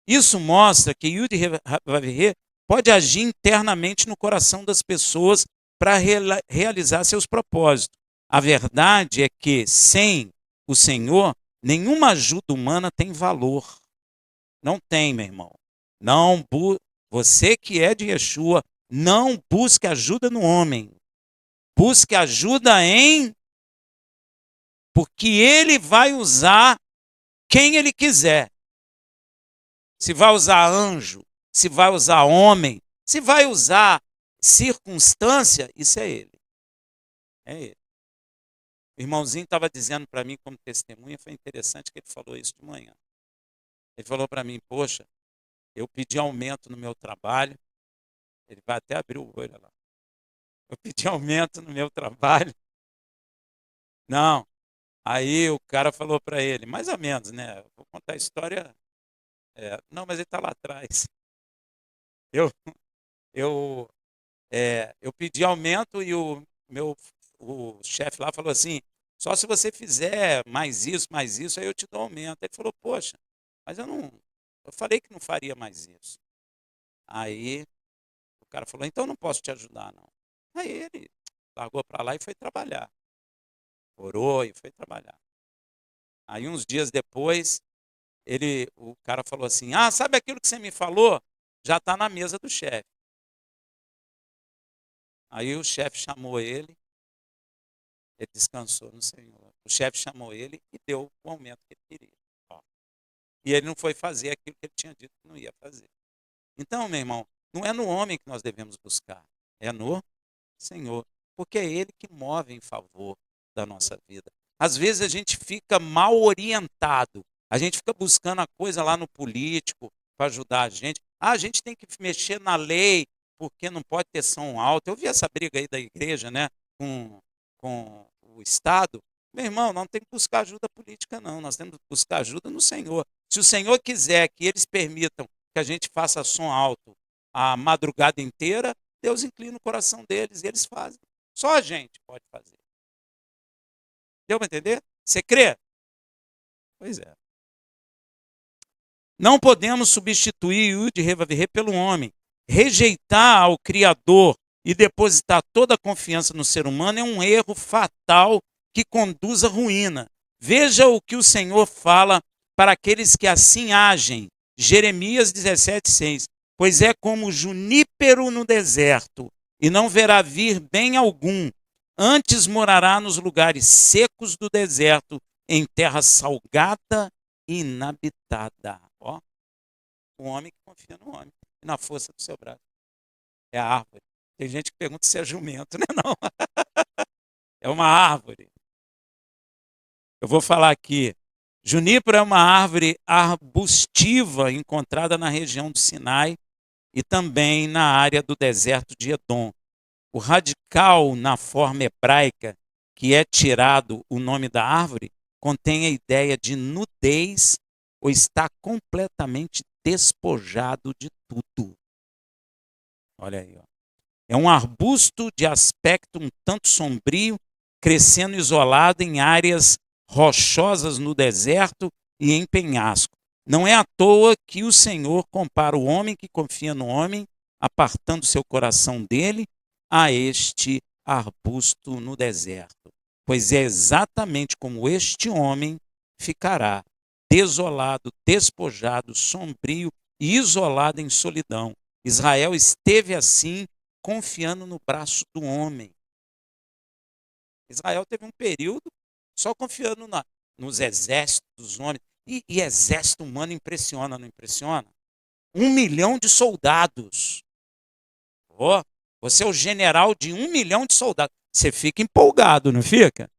Isso mostra que Yud Revavirê pode agir internamente no coração das pessoas para realizar seus propósitos. A verdade é que, sem o Senhor, nenhuma ajuda humana tem valor. Não tem, meu irmão. Não Você que é de Yeshua, não busque ajuda no homem. Busque ajuda porque ele vai usar quem ele quiser. Se vai usar anjo, se vai usar homem, se vai usar circunstância, isso é ele. É ele. O irmãozinho estava dizendo para mim como testemunha, foi interessante que ele falou isso de manhã. Ele falou para mim, poxa, eu pedi aumento no meu trabalho, ele vai até abrir o olho lá. Eu pedi aumento no meu trabalho. Não. Aí o cara falou para ele, mais ou menos, né? Vou contar a história. Não, mas ele está lá atrás. Eu, eu, eu pedi aumento e o chefe lá falou assim, só se você fizer mais isso, aí eu te dou aumento. Ele falou, poxa, mas eu falei que não faria mais isso. Aí o cara falou, então não posso te ajudar, não. Aí ele largou para lá e foi trabalhar. Orou e foi trabalhar. Aí uns dias depois, o cara falou assim, sabe aquilo que você me falou? Já está na mesa do chefe. Aí o chefe chamou ele descansou no Senhor. O chefe chamou ele e deu o aumento que ele queria. Ó. E ele não foi fazer aquilo que ele tinha dito que não ia fazer. Então, meu irmão, não é no homem que nós devemos buscar, é no Senhor, porque é Ele que move em favor da nossa vida. Às vezes a gente fica mal orientado, a gente fica buscando a coisa lá no político para ajudar a gente. A gente tem que mexer na lei, porque não pode ter som alto. Eu vi essa briga aí da igreja, né, com o Estado. Meu irmão, não tem que buscar ajuda política, não. Nós temos que buscar ajuda no Senhor. Se o Senhor quiser que eles permitam que a gente faça som alto a madrugada inteira, Deus inclina o coração deles e eles fazem. Só a gente pode fazer. Deu para entender? Você crê? Pois é. Não podemos substituir o de Revavirê pelo homem. Rejeitar ao Criador e depositar toda a confiança no ser humano é um erro fatal que conduz à ruína. Veja o que o Senhor fala para aqueles que assim agem. Jeremias 17:6. Pois é como o junípero no deserto, e não verá vir bem algum. Antes morará nos lugares secos do deserto, em terra salgada e inabitada. Ó, o homem que confia no homem e na força do seu braço. É a árvore. Tem gente que pergunta se é jumento, né? Não, é uma árvore. Eu vou falar aqui. Junípero é uma árvore arbustiva encontrada na região do Sinai e também na área do deserto de Edom. O radical na forma hebraica, que é tirado o nome da árvore, contém a ideia de nudez ou está completamente despojado de tudo. Olha aí, ó. É um arbusto de aspecto um tanto sombrio, crescendo isolado em áreas rochosas no deserto e em penhasco. Não é à toa que o Senhor compara o homem que confia no homem, apartando seu coração dele, a este arbusto no deserto. Pois é exatamente como este homem ficará, desolado, despojado, sombrio e isolado em solidão. Israel esteve assim, confiando no braço do homem. Israel teve um período só confiando nos exércitos dos homens. E exército humano impressiona, não impressiona? 1 milhão de soldados. Oh, você é o general de 1 milhão de soldados. Você fica empolgado, não fica?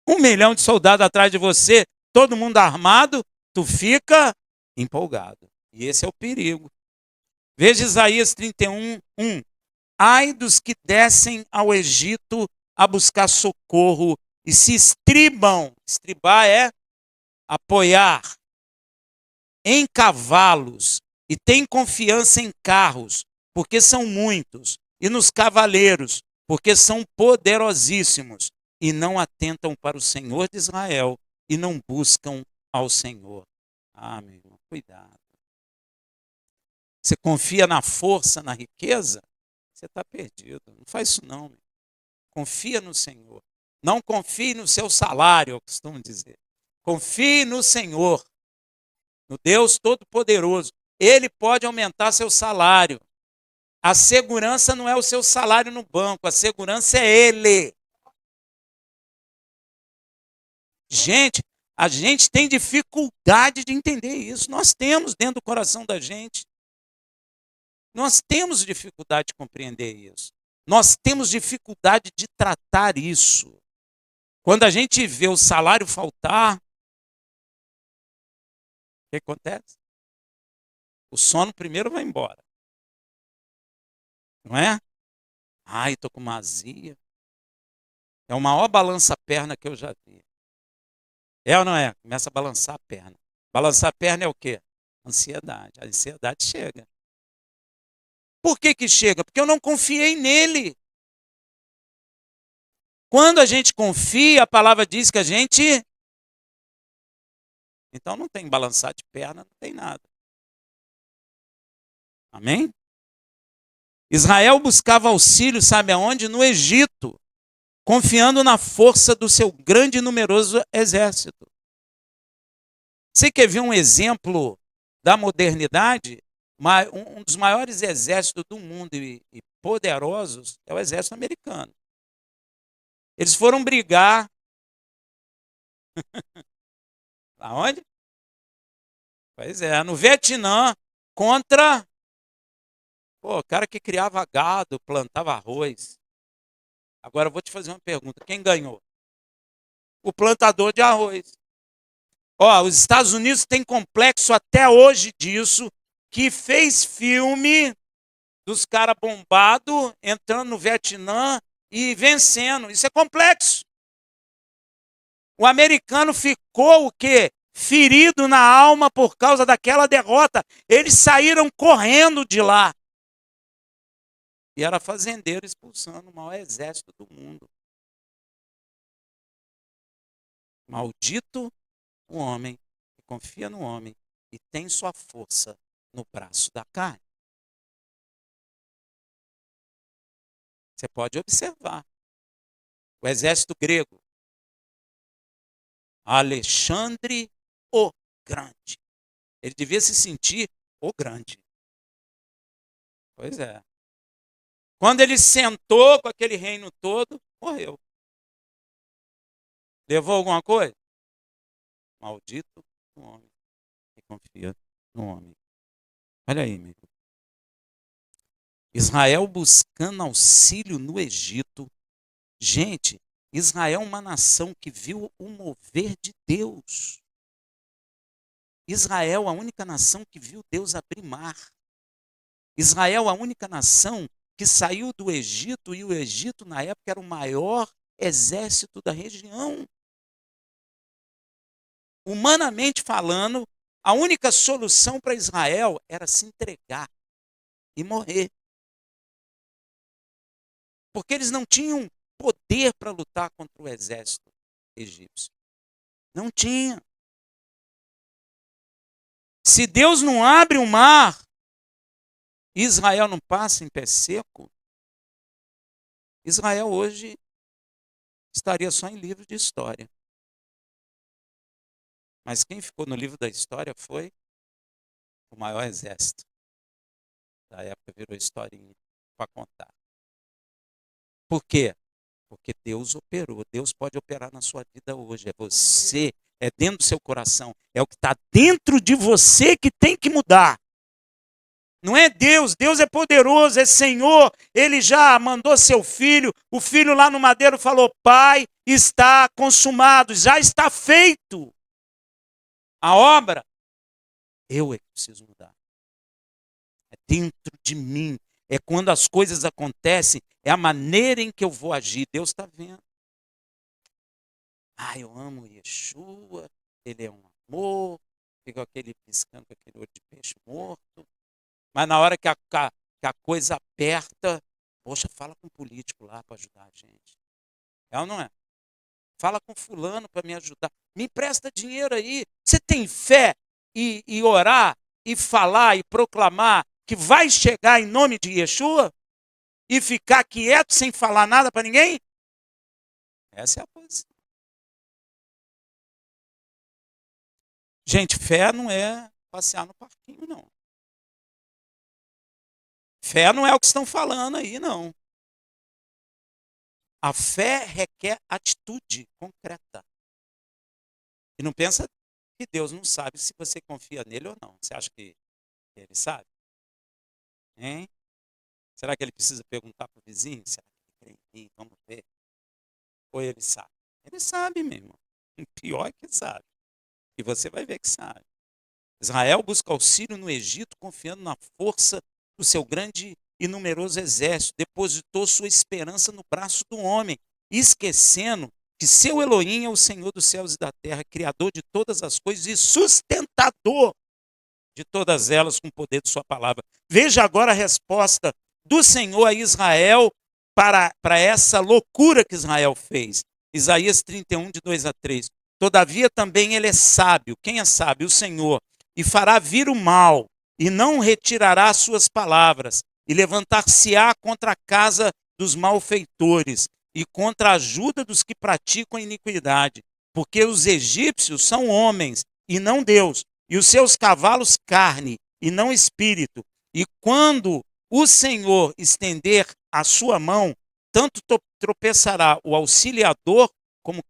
1 milhão de soldados atrás de você, todo mundo armado, tu fica empolgado. E esse é o perigo. Veja Isaías 31:1. Ai dos que descem ao Egito a buscar socorro e se estribam. Estribar é apoiar em cavalos e têm confiança em carros, porque são muitos, e nos cavaleiros, porque são poderosíssimos, e não atentam para o Senhor de Israel e não buscam ao Senhor. Ah, meu irmão, cuidado. Você confia na força, na riqueza? Você está perdido. Não faz isso não. Meu. Confia no Senhor. Não confie no seu salário, eu costumo dizer. Confie no Senhor, no Deus Todo-Poderoso. Ele pode aumentar seu salário. A segurança não é o seu salário no banco, a segurança é Ele. Gente, a gente tem dificuldade de entender isso. Nós temos dentro do coração da gente. Nós temos dificuldade de compreender isso. Nós temos dificuldade de tratar isso. Quando a gente vê o salário faltar, o que acontece? O sono primeiro vai embora. Não é? Ai, estou com uma azia. É o maior balança-perna que eu já vi. É ou não é? Começa a balançar a perna. Balançar a perna é o quê? Ansiedade. A ansiedade chega. Por que que chega? Porque eu não confiei nele. Quando a gente confia, a palavra diz que a gente... Então não tem balançar de perna, não tem nada. Amém? Israel buscava auxílio, sabe aonde? No Egito, confiando na força do seu grande e numeroso exército. Você quer ver um exemplo da modernidade? Um dos maiores exércitos do mundo e poderosos é o exército americano. Eles foram brigar. Aonde? Pois é, no Vietnã, contra o cara que criava gado, plantava arroz. Agora eu vou te fazer uma pergunta: quem ganhou? O plantador de arroz. Ó, os Estados Unidos têm complexo até hoje disso, que fez filme dos caras bombados, entrando no Vietnã e vencendo. Isso é complexo. O americano ficou o quê? Ferido na alma por causa daquela derrota. Eles saíram correndo de lá. E era fazendeiro expulsando o maior exército do mundo. Maldito o homem que confia no homem e tem sua força no braço da carne. Você pode observar. O exército grego. Alexandre o Grande. Ele devia se sentir o grande. Pois é. Quando ele sentou com aquele reino todo, morreu. Levou alguma coisa? Maldito o homem que confia no homem. Olha aí, amigo. Israel buscando auxílio no Egito. Gente, Israel é uma nação que viu o mover de Deus. Israel é a única nação que viu Deus abrir mar. Israel é a única nação que saiu do Egito, e o Egito, na época, era o maior exército da região. Humanamente falando, a única solução para Israel era se entregar e morrer. Porque eles não tinham poder para lutar contra o exército egípcio. Não tinha. Se Deus não abre o mar, Israel não passa em pé seco, Israel hoje estaria só em livro de história. Mas quem ficou no livro da história foi o maior exército da época, virou historinha para contar. Por quê? Porque Deus operou. Deus pode operar na sua vida hoje. É você, é dentro do seu coração. É o que está dentro de você que tem que mudar. Não é Deus. Deus é poderoso, é Senhor. Ele já mandou seu filho. O filho lá no madeiro falou: Pai, está consumado, já está feito. A obra, eu é que preciso mudar. É dentro de mim. É quando as coisas acontecem, é a maneira em que eu vou agir. Deus está vendo. Ah, eu amo Yeshua, ele é um amor. Fica aquele piscando com aquele olho de peixe morto. Mas na hora que a coisa aperta, poxa, fala com um político lá para ajudar a gente. É ou não é? Fala com fulano para me ajudar. Me empresta dinheiro aí. Você tem fé e orar e falar e proclamar que vai chegar em nome de Yeshua? E ficar quieto sem falar nada para ninguém? Essa é a posição. Gente, fé não é passear no parquinho, não. Fé não é o que estão falando aí, não. A fé requer atitude concreta. E não pensa que Deus não sabe se você confia nele ou não. Você acha que ele sabe? Hein? Será que ele precisa perguntar para o vizinho? Será que ele crê em mim? Vamos ver. Ou ele sabe? Ele sabe mesmo. Pior é que sabe. E você vai ver que sabe. Israel busca auxílio no Egito, confiando na força do seu grande e numeroso exército. Depositou sua esperança no braço do homem, esquecendo que seu Elohim é o Senhor dos céus e da terra, criador de todas as coisas e sustentador de todas elas com o poder de sua palavra. Veja agora a resposta do Senhor a Israel para essa loucura que Israel fez. Isaías 31, de 2 a 3. Todavia também ele é sábio. Quem é sábio? O Senhor. E fará vir o mal, e não retirará suas palavras. e levantar-se-á contra a casa dos malfeitores e contra a ajuda dos que praticam a iniquidade, porque os egípcios são homens e não Deus, e os seus cavalos carne e não espírito. E quando o Senhor estender a sua mão, tanto tropeçará o auxiliador como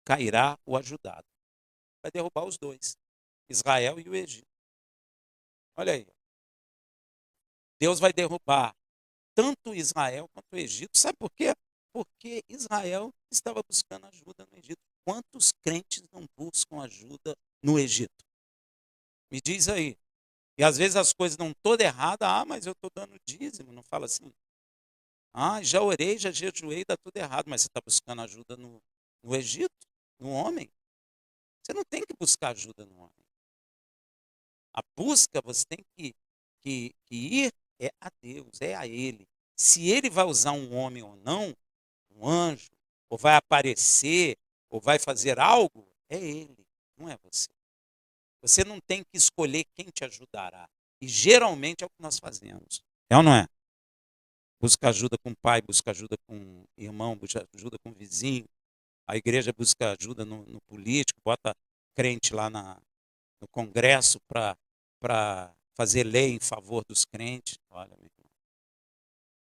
cairá o ajudado. Vai derrubar os dois, Israel e o Egito. Olha aí. Deus vai derrubar tanto Israel quanto o Egito. Sabe por quê? Porque Israel estava buscando ajuda no Egito. Quantos crentes não buscam ajuda no Egito? Me diz aí. E às vezes as coisas não todas erradas. Ah, mas eu estou dando dízimo. Não fala assim. Ah, já orei, já jejuei, dá tudo errado. Mas você está buscando ajuda no Egito, no homem. Você não tem que buscar ajuda no homem. A busca, você tem que ir é a Deus, é a Ele. Se Ele vai usar um homem ou não, um anjo, ou vai aparecer, ou vai fazer algo, é Ele, não é você. Você não tem que escolher quem te ajudará. E geralmente é o que nós fazemos. É ou não é? Busca ajuda com o pai, busca ajuda com o irmão, busca ajuda com o vizinho. A igreja busca ajuda no político, bota crente lá no Congresso para fazer lei em favor dos crentes. Olha, meu irmão,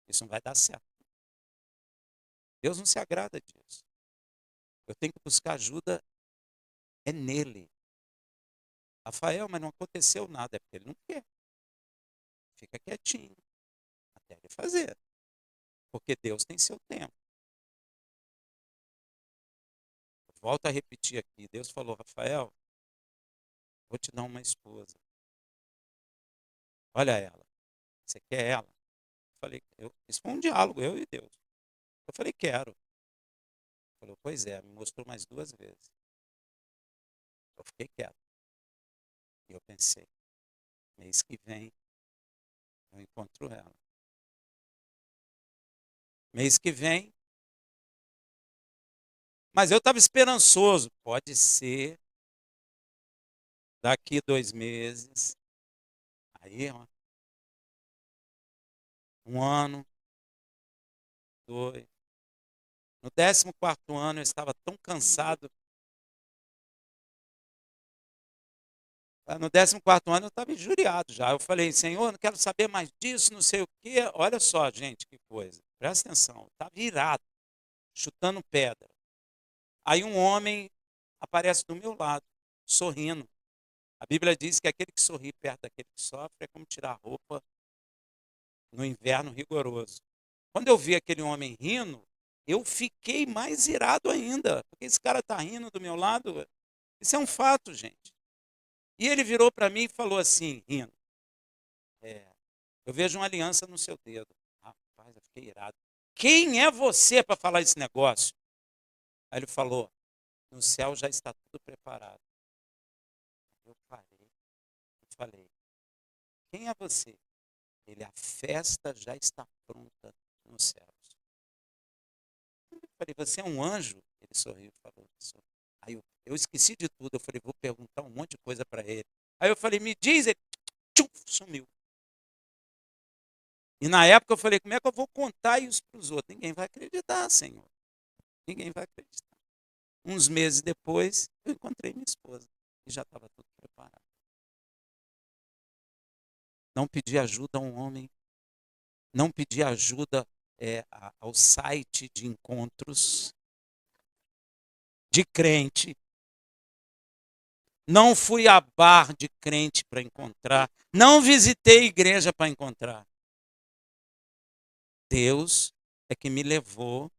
isso não vai dar certo. Deus não se agrada disso. Eu tenho que buscar ajuda é nele. Rafael, mas não aconteceu nada, é porque ele não quer. Fica quietinho até ele fazer. Porque Deus tem seu tempo. Volto a repetir aqui. Deus falou, Rafael, vou te dar uma esposa. Olha ela. Você quer ela? Eu falei, isso foi um diálogo, eu e Deus. Eu falei, quero. Ele falou, pois é, me mostrou mais 2 vezes. Eu fiquei quieto. E eu pensei, mês que vem eu encontro ela. Mês que vem. Mas eu estava esperançoso. Pode ser daqui 2 meses. Aí, ó, 1 ano, 2. No 14º ano eu estava tão cansado. No 14º ano eu estava injuriado já. Eu falei, Senhor, não quero saber mais disso, não sei o quê. Olha só, gente, que coisa. Presta atenção. Estava irado, chutando pedra. Aí um homem aparece do meu lado, sorrindo. A Bíblia diz que aquele que sorri perto daquele que sofre é como tirar a roupa no inverno rigoroso. Quando eu vi aquele homem rindo, eu fiquei mais irado ainda. Porque esse cara está rindo do meu lado. Isso é um fato, gente. E ele virou para mim e falou assim, rindo. Eu vejo uma aliança no seu dedo. Rapaz, eu fiquei irado. Quem é você para falar esse negócio? Aí ele falou, no céu já está tudo preparado. Eu parei e falei, quem é você? Ele, a festa já está pronta nos céus. Eu falei, você é um anjo? Ele sorriu e falou, sou. Aí eu esqueci de tudo, eu falei, vou perguntar um monte de coisa para ele. Aí eu falei, me diz, ele sumiu. E na época eu falei, como é que eu vou contar isso para os outros? Ninguém vai acreditar, Senhor. Ninguém vai acreditar. Uns meses depois, eu encontrei minha esposa. E já estava tudo preparado. Não pedi ajuda a um homem. Não pedi ajuda ao site de encontros de crente. Não fui a bar de crente para encontrar. Não visitei igreja para encontrar. Deus é que me levou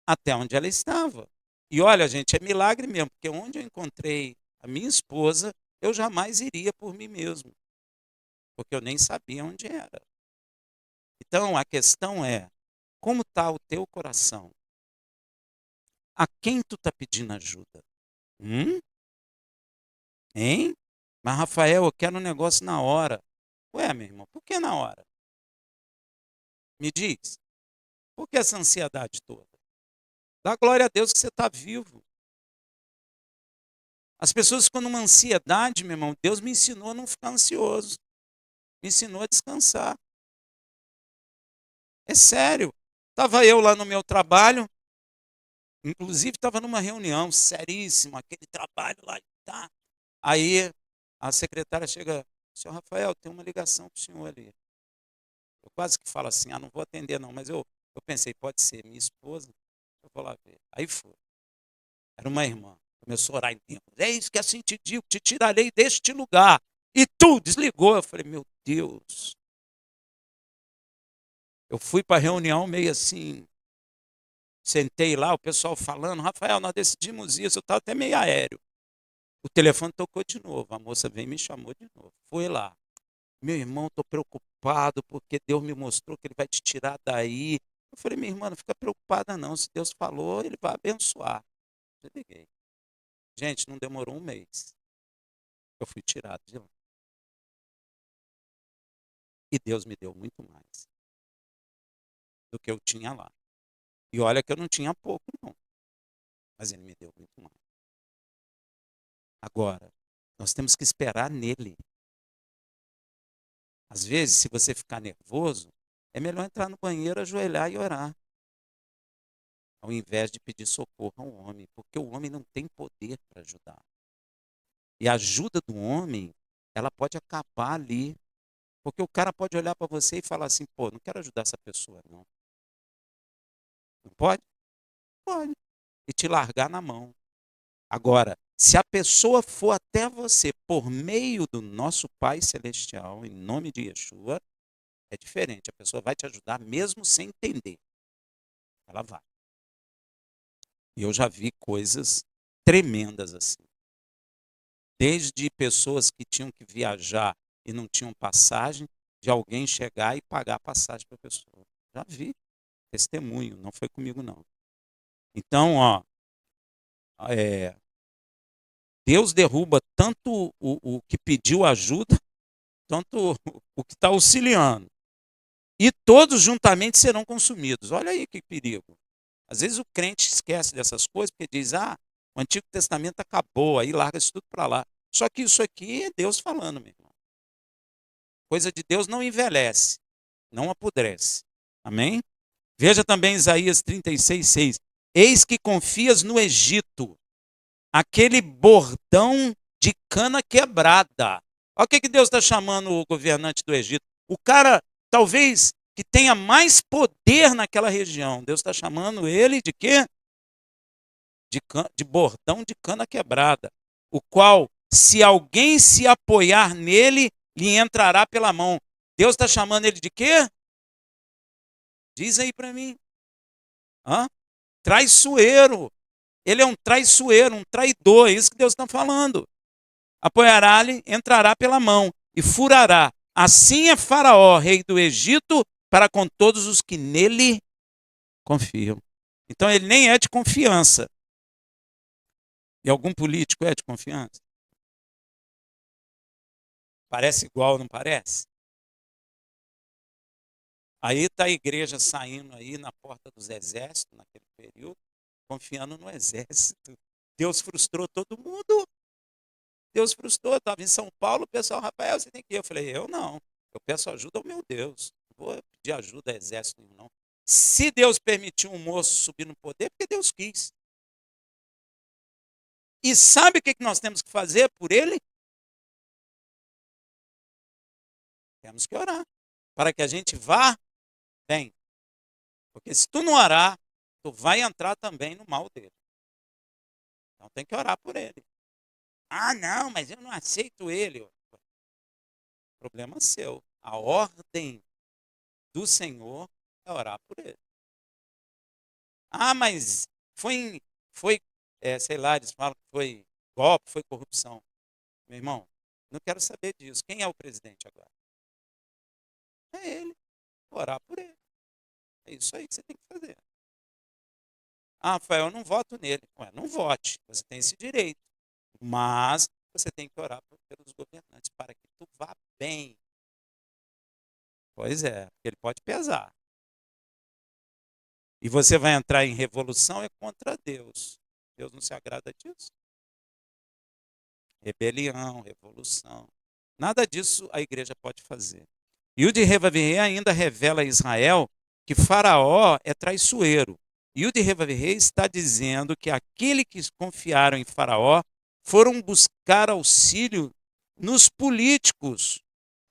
até onde ela estava. E olha, gente, é milagre mesmo, porque onde eu encontrei a minha esposa, eu jamais iria por mim mesmo, porque eu nem sabia onde era. Então, a questão é, como está o teu coração? A quem tu está pedindo ajuda? Hein? Mas, Rafael, eu quero um negócio na hora. Ué, meu irmão, por que na hora? Me diz, por que essa ansiedade toda? Dá glória a Deus que você está vivo. As pessoas ficam numa ansiedade, meu irmão. Deus me ensinou a não ficar ansioso. Me ensinou a descansar. É sério. Estava eu lá no meu trabalho, inclusive estava numa reunião seríssima, aquele trabalho lá e tá. Aí a secretária chega, senhor Rafael, tem uma ligação para o senhor ali. Eu quase que falo assim, não vou atender não, mas eu pensei, pode ser minha esposa, eu vou lá ver. Aí foi. Era uma irmã. Começou a orar em tempo. É isso que assim te digo, te tirarei deste lugar. E tu desligou. Eu falei, meu Deus. Eu fui para a reunião meio assim, sentei lá, o pessoal falando, Rafael, nós decidimos isso, eu estava até meio aéreo. O telefone tocou de novo, a moça veio e me chamou de novo. Fui lá. Meu irmão, estou preocupado porque Deus me mostrou que Ele vai te tirar daí. Eu falei, minha irmã, não fica preocupada não. Se Deus falou, Ele vai abençoar. Eu liguei. Gente, não demorou um mês. Eu fui tirado de lá. E Deus me deu muito mais do que eu tinha lá. E olha que eu não tinha pouco, não. Mas Ele me deu muito mais. Agora, nós temos que esperar nele. Às vezes, se você ficar nervoso, é melhor entrar no banheiro, ajoelhar e orar, ao invés de pedir socorro ao homem, porque o homem não tem poder para ajudar. E a ajuda do homem, ela pode acabar ali, porque o cara pode olhar para você e falar assim, pô, não quero ajudar essa pessoa, não. Não pode? Pode. E te largar na mão. Agora, se a pessoa for até você por meio do nosso Pai Celestial, em nome de Yeshua, é diferente. A pessoa vai te ajudar mesmo sem entender. Ela vai. E eu já vi coisas tremendas assim. Desde pessoas que tinham que viajar e não tinham passagem, de alguém chegar e pagar a passagem para a pessoa. Já vi. Testemunho, não foi comigo não. Então, ó, é, Deus derruba tanto o que pediu ajuda, tanto o que está auxiliando. E todos juntamente serão consumidos. Olha aí que perigo. Às vezes o crente esquece dessas coisas porque diz, o Antigo Testamento acabou, aí larga isso tudo para lá. Só que isso aqui é Deus falando, meu irmão. Coisa de Deus não envelhece, não apodrece. Amém? Veja também Isaías 36:6. Eis que confias no Egito, aquele bordão de cana quebrada. Olha o que Deus está chamando o governante do Egito. O cara, talvez, que tenha mais poder naquela região. Deus está chamando ele de quê? De bordão de cana quebrada. O qual, se alguém se apoiar nele, lhe entrará pela mão. Deus está chamando ele de quê? Diz aí para mim. Hã? Traiçoeiro. Ele é um traiçoeiro, um traidor. É isso que Deus está falando. Apoiará-lhe, entrará pela mão e furará. Assim é Faraó, rei do Egito, para com todos os que nele confiam. Então ele nem é de confiança. E algum político é de confiança? Parece igual, não parece? Aí está a igreja saindo aí na porta dos exércitos, naquele período, confiando no exército. Deus frustrou todo mundo. Deus frustrou. Estava em São Paulo, o pessoal, Rafael, você tem que ir. Eu falei, eu não. Eu peço ajuda ao meu Deus. Não vou pedir ajuda ao exército nenhum, não. Se Deus permitiu um moço subir no poder, porque Deus quis. E sabe o que nós temos que fazer por ele? Temos que orar. Para que a gente vá bem. Porque se tu não orar, tu vai entrar também no mal dele. Então tem que orar por ele. Não, mas eu não aceito ele. Problema seu. A ordem do Senhor é orar por ele. Mas foi sei lá, eles falam que foi golpe, foi corrupção. Meu irmão, não quero saber disso. Quem é o presidente agora? É ele. Orar por ele. É isso aí que você tem que fazer. Rafael, eu não voto nele. Ué, não vote. Você tem esse direito. Mas você tem que orar pelos governantes para que tu vá bem. Pois é, porque ele pode pesar. E você vai entrar em revolução é contra Deus. Deus não se agrada disso. Rebelião, revolução. Nada disso a igreja pode fazer. E o de Revavier ainda revela a Israel que Faraó é traiçoeiro. E o de Revavirrei está dizendo que aqueles que confiaram em Faraó foram buscar auxílio nos políticos,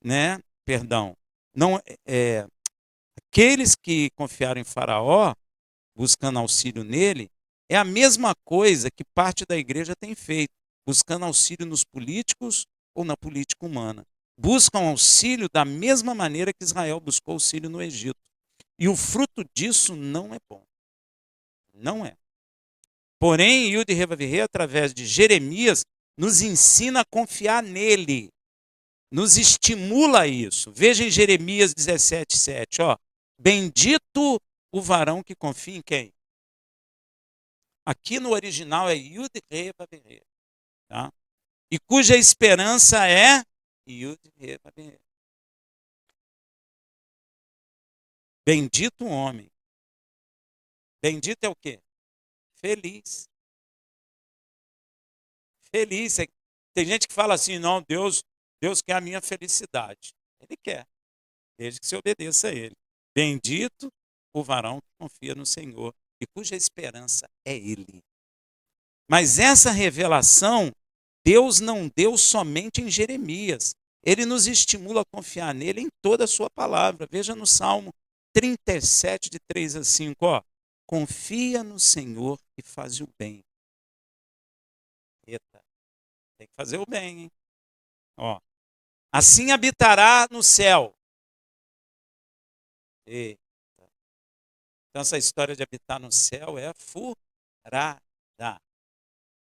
né? Perdão, não, aqueles que confiaram em Faraó, buscando auxílio nele, é a mesma coisa que parte da igreja tem feito, buscando auxílio nos políticos ou na política humana. Buscam auxílio da mesma maneira que Israel buscou auxílio no Egito. E o fruto disso não é bom. Não é. Porém, Yud Revavirrei, através de Jeremias, nos ensina a confiar nele. Nos estimula a isso. Veja em Jeremias 17:7, ó. Bendito o varão que confia em quem? Aqui no original é Yud Revavirrei, tá? E cuja esperança é Yud Revavirrei. Bendito o homem. Bendito é o quê? Feliz. Feliz. Tem gente que fala assim, não, Deus quer a minha felicidade. Ele quer, desde que se obedeça a ele. Bendito o varão que confia no Senhor e cuja esperança é ele. Mas essa revelação, Deus não deu somente em Jeremias. Ele nos estimula a confiar nele em toda a sua palavra. Veja no Salmo 37, de 3 a 5, ó. Confia no Senhor e faz o bem. Eita, tem que fazer o bem, hein? Ó. Assim habitará no céu. Eita. Então essa história de habitar no céu é furada.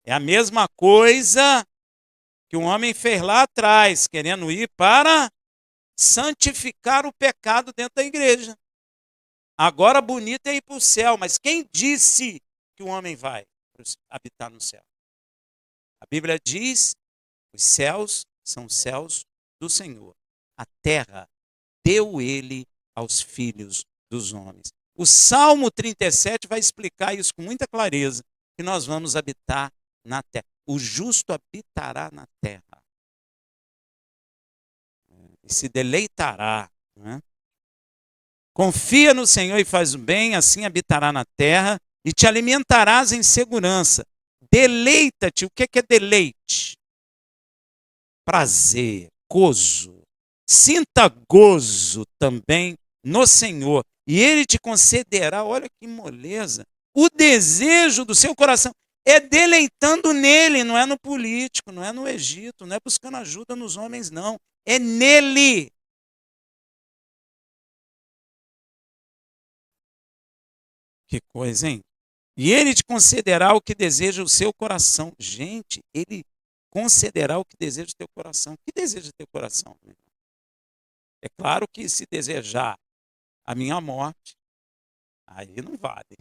É a mesma coisa que um homem fez lá atrás, querendo ir para santificar o pecado dentro da igreja. Agora bonito é ir para o céu, mas quem disse que o homem vai habitar no céu? A Bíblia diz, os céus são os céus do Senhor. A terra deu ele aos filhos dos homens. O Salmo 37 vai explicar isso com muita clareza, que nós vamos habitar na terra. O justo habitará na terra. E se deleitará, né? Confia no Senhor e faz o bem, assim habitará na terra e te alimentarás em segurança. Deleita-te. O que é deleite? Prazer, gozo. Sinta gozo também no Senhor. E Ele te concederá, olha que moleza, o desejo do seu coração. É deleitando nele, não é no político, não é no Egito, não é buscando ajuda nos homens, não. É nele. Que coisa, hein? E ele te concederá o que deseja o seu coração. Gente, ele concederá o que deseja o teu coração. O que deseja o teu coração? É claro que se desejar a minha morte, aí não vale.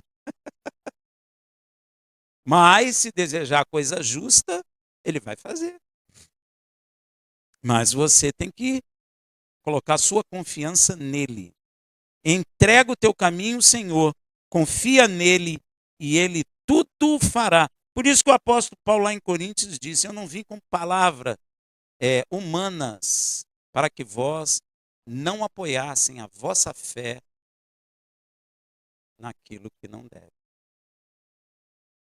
Mas se desejar coisa justa, ele vai fazer. Mas você tem que colocar sua confiança nele. Entrega o teu caminho, Senhor. Confia nele e ele tudo fará. Por isso que o apóstolo Paulo lá em Coríntios disse, eu não vim com palavras humanas para que vós não apoiassem a vossa fé naquilo que não deve.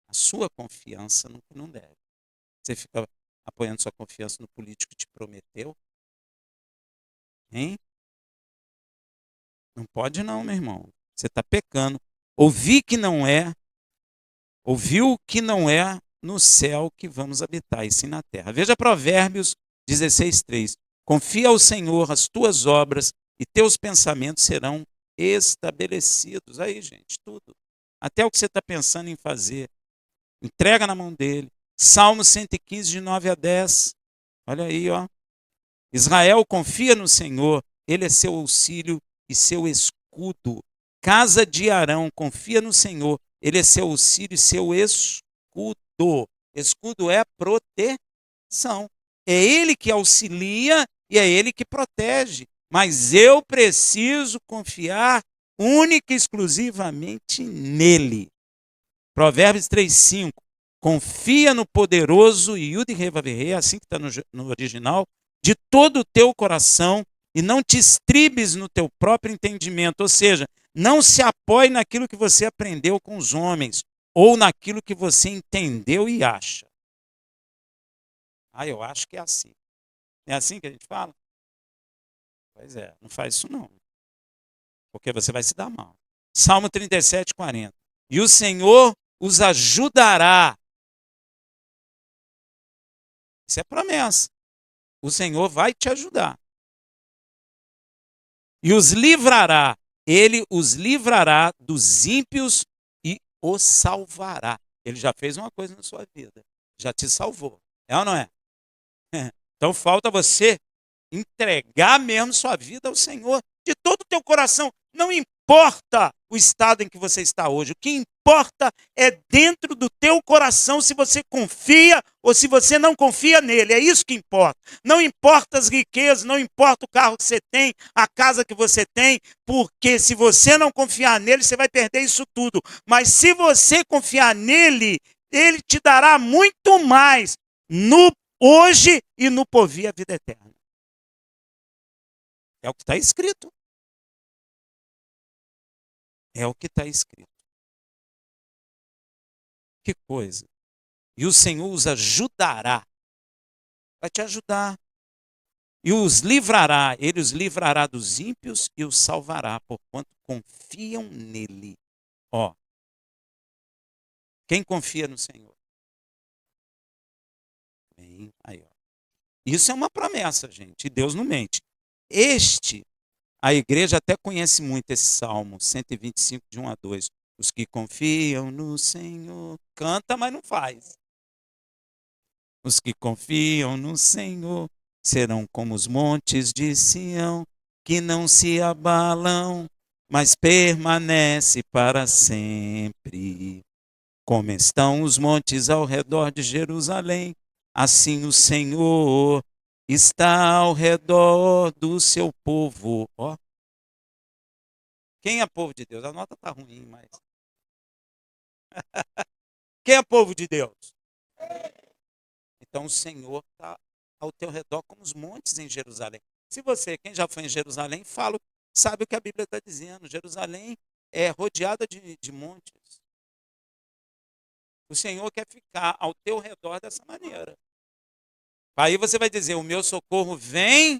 A sua confiança no que não deve. Você fica apoiando sua confiança no político que te prometeu? Hein? Não pode não, meu irmão. Você está pecando. Ouviu que não é no céu que vamos habitar, e sim na terra. Veja Provérbios 16:3. Confia ao Senhor as tuas obras e teus pensamentos serão estabelecidos. Aí, gente, tudo. Até o que você está pensando em fazer. Entrega na mão dele. Salmo 115, de 9 a 10. Olha aí, ó. Israel confia no Senhor, ele é seu auxílio e seu escudo. Casa de Arão confia no Senhor, ele é seu auxílio e seu escudo. Escudo é proteção. É ele que auxilia e é ele que protege. Mas eu preciso confiar única e exclusivamente nele. Provérbios 3:5. Confia no poderoso Yud Revavirrei, assim que está no original, de todo o teu coração e não te estribes no teu próprio entendimento. Ou seja, Não se apoie naquilo que você aprendeu com os homens ou naquilo que você entendeu e acha. Ah, eu acho que é assim. É assim que a gente fala? Pois é, não faz isso não, porque você vai se dar mal. Salmo 37, 40. E o Senhor os ajudará. Isso é promessa. O Senhor vai te ajudar. E os livrará. Ele os livrará dos ímpios e os salvará. Ele já fez uma coisa na sua vida. Já te salvou. É ou não é? Então falta você entregar mesmo sua vida ao Senhor de todo o teu coração. Não importa o estado em que você está hoje. O que importa é dentro do teu coração se você confia ou se você não confia nele. É isso que importa. Não importa as riquezas, não importa o carro que você tem, a casa que você tem, porque se você não confiar nele, você vai perder isso tudo. Mas se você confiar nele, ele te dará muito mais no hoje e no porvir a vida eterna. É o que está escrito. É o que está escrito. Que coisa. E o Senhor os ajudará. Vai te ajudar. E os livrará. Ele os livrará dos ímpios e os salvará, porquanto confiam nele. Ó. Quem confia no Senhor? Bem, aí, ó. Isso é uma promessa, gente. E Deus não mente. A igreja até conhece muito esse Salmo 125, de 1 a 2. Os que confiam no Senhor. Canta, mas não faz. Os que confiam no Senhor serão como os montes de Sião, que não se abalam, mas permanece para sempre. Como estão os montes ao redor de Jerusalém, assim o Senhor está ao redor do seu povo. Ó. Quem é povo de Deus? A nota está ruim, mas. Quem é povo de Deus? Então o Senhor está ao teu redor como os montes em Jerusalém. Se você, quem já foi em Jerusalém, sabe o que a Bíblia está dizendo. Jerusalém é rodeada de montes. O Senhor quer ficar ao teu redor dessa maneira. Aí você vai dizer, o meu socorro vem.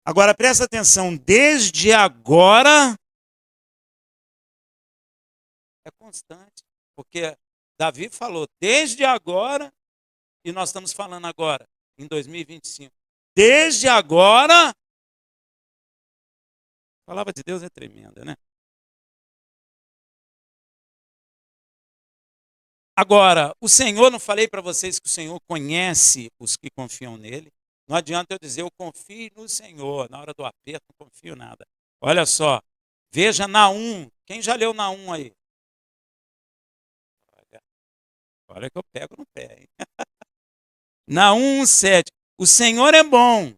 Agora presta atenção, desde agora é constante. Porque Davi falou, desde agora, e nós estamos falando agora, em 2025. Desde agora, a palavra de Deus é tremenda, né? Agora, o Senhor, não falei para vocês que o Senhor conhece os que confiam nele? Não adianta eu dizer, eu confio no Senhor. Na hora do aperto, não confio nada. Olha só, veja Naum. Quem já leu Naum aí? Olha que eu pego no pé, hein? Naum 7. O Senhor é bom.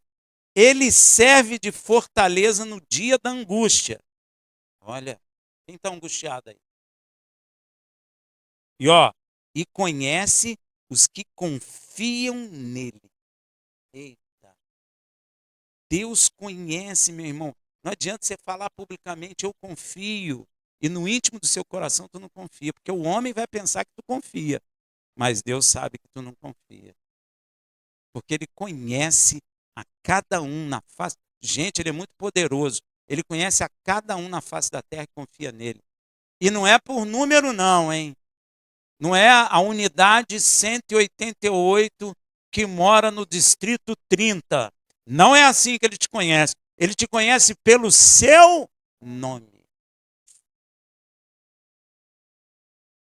Ele serve de fortaleza no dia da angústia. Olha, quem está angustiado aí? E ó, e conhece os que confiam nele. Eita. Deus conhece, meu irmão. Não adianta você falar publicamente, eu confio, e no íntimo do seu coração tu não confia, porque o homem vai pensar que tu confia, mas Deus sabe que tu não confia. Porque ele conhece a cada um na face. Gente, ele é muito poderoso. Ele conhece a cada um na face da terra que confia nele. E não é por número não, hein? Não é a unidade 188 que mora no distrito 30. Não é assim que ele te conhece. Ele te conhece pelo seu nome.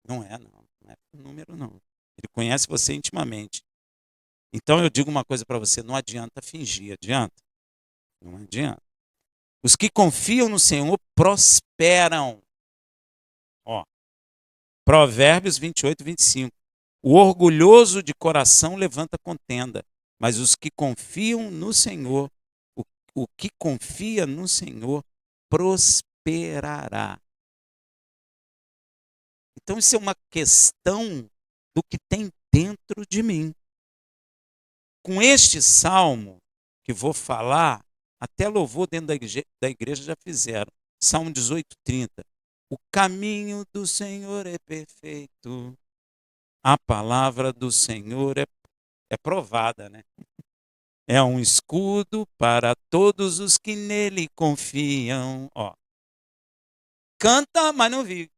Não é, não. Não é por número, não. Ele conhece você intimamente. Então eu digo uma coisa para você: não adianta fingir, adianta? Não adianta. Os que confiam no Senhor prosperam. Ó, Provérbios 28, 25. O orgulhoso de coração levanta contenda, mas os que confiam no Senhor, o que confia no Senhor, prosperará. Então, isso é uma questão do que tem dentro de mim. Com este salmo que vou falar, Até louvor dentro da igreja já fizeram. Salmo 18:30. O caminho do Senhor é perfeito. A palavra do Senhor é provada, né? É um escudo para todos os que nele confiam. Ó, canta, mas não vive.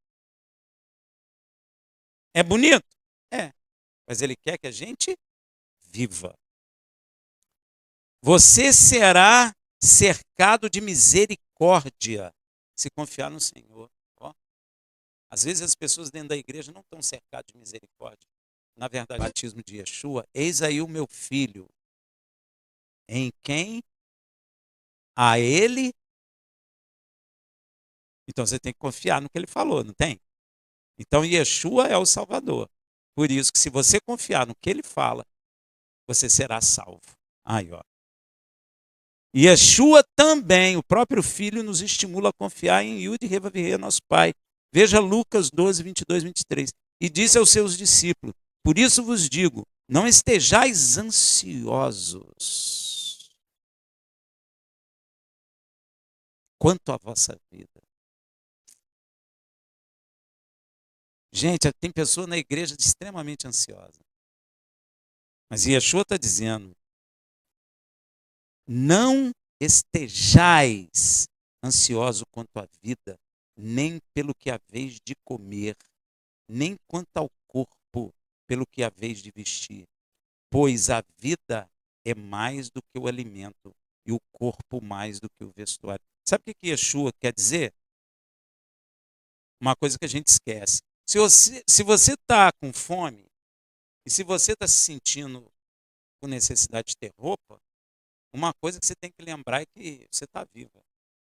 É bonito? É. Mas ele quer que a gente viva. Você será cercado de misericórdia se confiar no Senhor. Ó. Às vezes as pessoas dentro da igreja não estão cercadas de misericórdia. Na verdade, o batismo de Yeshua, eis aí o meu filho, em quem a ele. Então você tem que confiar no que ele falou, não tem? Então Yeshua é o Salvador. Por isso que se você confiar no que ele fala, você será salvo. Aí, ó. Yeshua também, o próprio Filho, nos estimula a confiar em Yud Revavirê, nosso Pai. Veja Lucas 12, 22, 23. E disse aos seus discípulos: por isso vos digo, não estejais ansiosos quanto à vossa vida. Gente, tem pessoa na igreja extremamente ansiosa. Mas Yeshua está dizendo: não estejais ansioso quanto à vida, nem pelo que haveis de comer, nem quanto ao corpo, pelo que haveis de vestir. Pois a vida é mais do que o alimento, e o corpo mais do que o vestuário. Sabe o que Yeshua quer dizer? Uma coisa que a gente esquece. Se você está com fome, e se você está se sentindo com necessidade de ter roupa, uma coisa que você tem que lembrar é que você está vivo.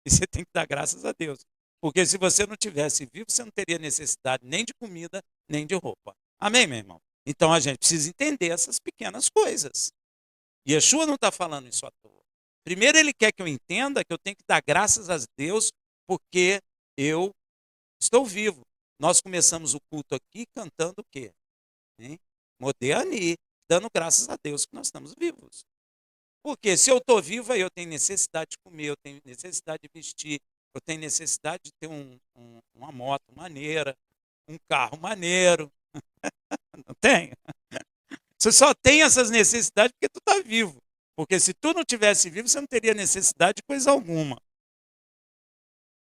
E você tem que dar graças a Deus. Porque se você não tivesse vivo, você não teria necessidade nem de comida, nem de roupa. Amém, meu irmão? Então a gente precisa entender essas pequenas coisas. E Yeshua não está falando isso à toa. Primeiro, ele quer que eu entenda que eu tenho que dar graças a Deus porque eu estou vivo. Nós começamos o culto aqui cantando o quê? Hein? Modéani, dando graças a Deus que nós estamos vivos. Porque se eu estou vivo, aí eu tenho necessidade de comer, eu tenho necessidade de vestir, eu tenho necessidade de ter uma moto maneira, um carro maneiro. Não tem? Você só tem essas necessidades porque tu está vivo. Porque se tu não tivesse vivo, você não teria necessidade de coisa alguma.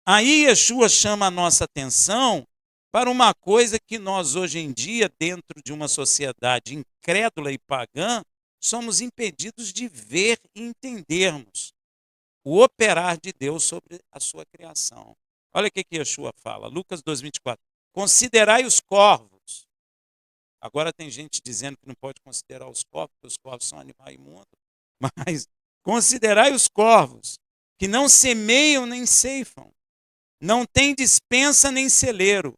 Aí Yeshua chama a nossa atenção para uma coisa que nós hoje em dia, dentro de uma sociedade incrédula e pagã, somos impedidos de ver e entendermos o operar de Deus sobre a sua criação. Olha o que Yeshua fala, Lucas 2:24. Considerai os corvos. Agora tem gente dizendo que não pode considerar os corvos, porque os corvos são animais imundos. Mas considerai os corvos, que não semeiam nem ceifam, não têm dispensa nem celeiro.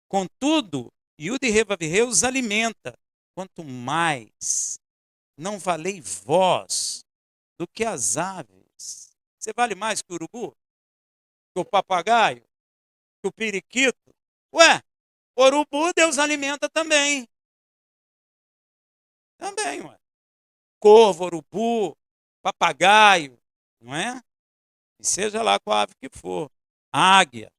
Contudo, Yud Revavirê os alimenta. Quanto mais não valei vós do que as aves. Você vale mais que o urubu? Que o papagaio? Que o periquito? Ué, o urubu Deus alimenta também. Também, ué. Corvo, urubu, papagaio, não é? E seja lá qual ave que for. Águia.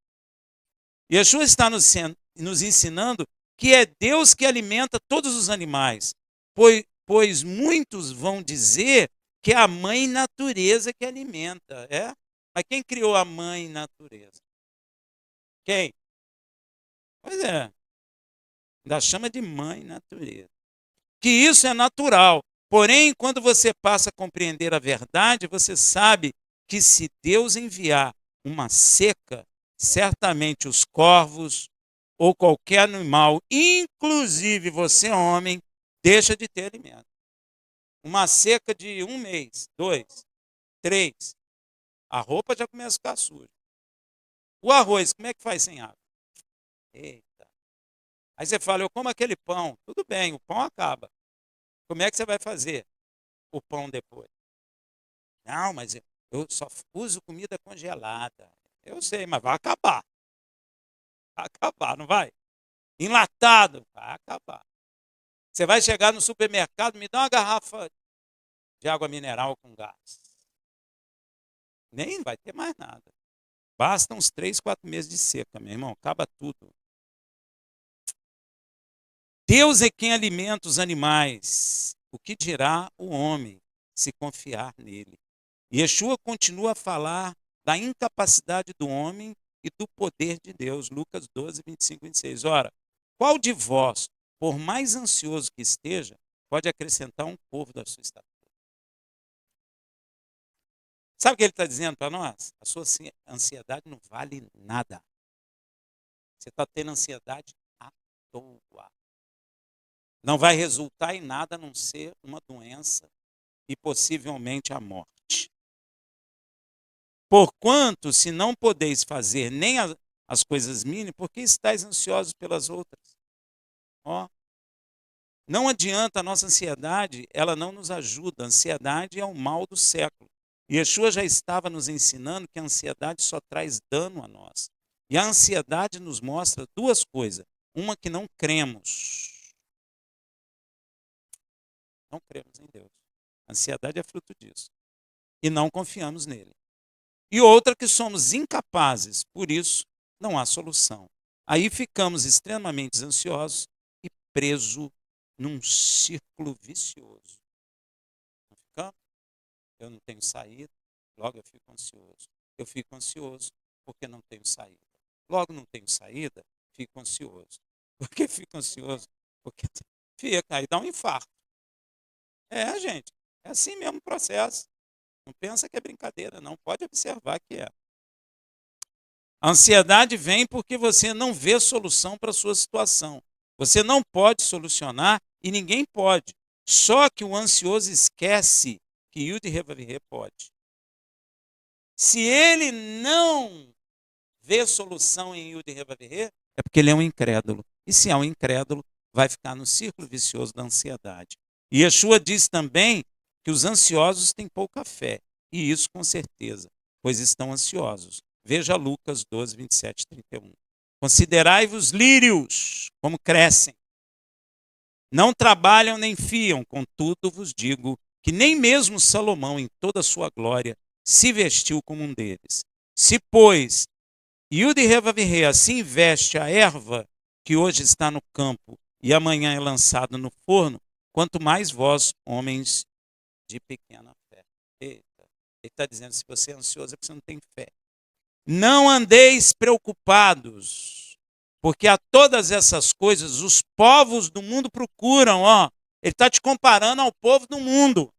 Yeshua está nos ensinando que é Deus que alimenta todos os animais. Pois muitos vão dizer que é a mãe natureza que alimenta. É? Mas quem criou a mãe natureza? Quem? Pois é. Ainda chama de mãe natureza. Que isso é natural. Porém, quando você passa a compreender a verdade, você sabe que se Deus enviar uma seca, certamente os corvos ou qualquer animal, inclusive você, homem, deixa de ter alimento. Uma seca de 1 mês, 2, 3, a roupa já começa a ficar suja. O arroz, como é que faz sem água? Eita. Aí você fala, eu como aquele pão. Tudo bem, o pão acaba. Como é que você vai fazer o pão depois? Não, mas eu só uso comida congelada. Eu sei, mas vai acabar. Vai acabar, não vai? Enlatado, vai acabar. Você vai chegar no supermercado, me dá uma garrafa de água mineral com gás. Nem vai ter mais nada. Basta uns 3, 4 meses de seca, meu irmão, acaba tudo. Deus é quem alimenta os animais. O que dirá o homem se confiar nele? E Yeshua continua a falar da incapacidade do homem e do poder de Deus. Lucas 12, 25 e 26. Ora, qual de vós, por mais ansioso que esteja, pode acrescentar um covo da sua estatura? Sabe o que ele está dizendo para nós? A sua ansiedade não vale nada. Você está tendo ansiedade à toa. Não vai resultar em nada a não ser uma doença e possivelmente a morte. Porquanto, se não podeis fazer nem as coisas mínimas, por que estáis ansiosos pelas outras? Ó, não adianta a nossa ansiedade, ela não nos ajuda. A ansiedade é o mal do século. E Yeshua já estava nos ensinando que a ansiedade só traz dano a nós. E a ansiedade nos mostra duas coisas. Uma, que não cremos. Não cremos em Deus. A ansiedade é fruto disso. E não confiamos nele. E outra, que somos incapazes, por isso não há solução. Aí ficamos extremamente ansiosos e presos num círculo vicioso. Não ficamos? Eu não tenho saída, logo eu fico ansioso. Eu fico ansioso porque não tenho saída. Logo não tenho saída, fico ansioso. Por que fico ansioso? Porque fica, aí dá um infarto. É, gente, é assim mesmo o processo. Não pensa que é brincadeira, não. Pode observar que é. A ansiedade vem porque você não vê solução para a sua situação. Você não pode solucionar e ninguém pode. Só que o ansioso esquece que Yud Revavirê pode. Se ele não vê solução em Yud Revavirê, é porque ele é um incrédulo. E se é um incrédulo, vai ficar no círculo vicioso da ansiedade. E Yeshua diz também que os ansiosos têm pouca fé. E isso com certeza, pois estão ansiosos. Veja Lucas 12, 27 e 31. Considerai-vos lírios, como crescem. Não trabalham nem fiam, contudo vos digo que nem mesmo Salomão, em toda a sua glória, se vestiu como um deles. Se, pois, Yud Revavirê assim veste a erva que hoje está no campo e amanhã é lançado no forno, quanto mais vós, homens de pequena fé. Eita, ele está dizendo, se você é ansioso é porque você não tem fé. Não andeis preocupados, porque a todas essas coisas os povos do mundo procuram, ó. Ele está te comparando ao povo do mundo,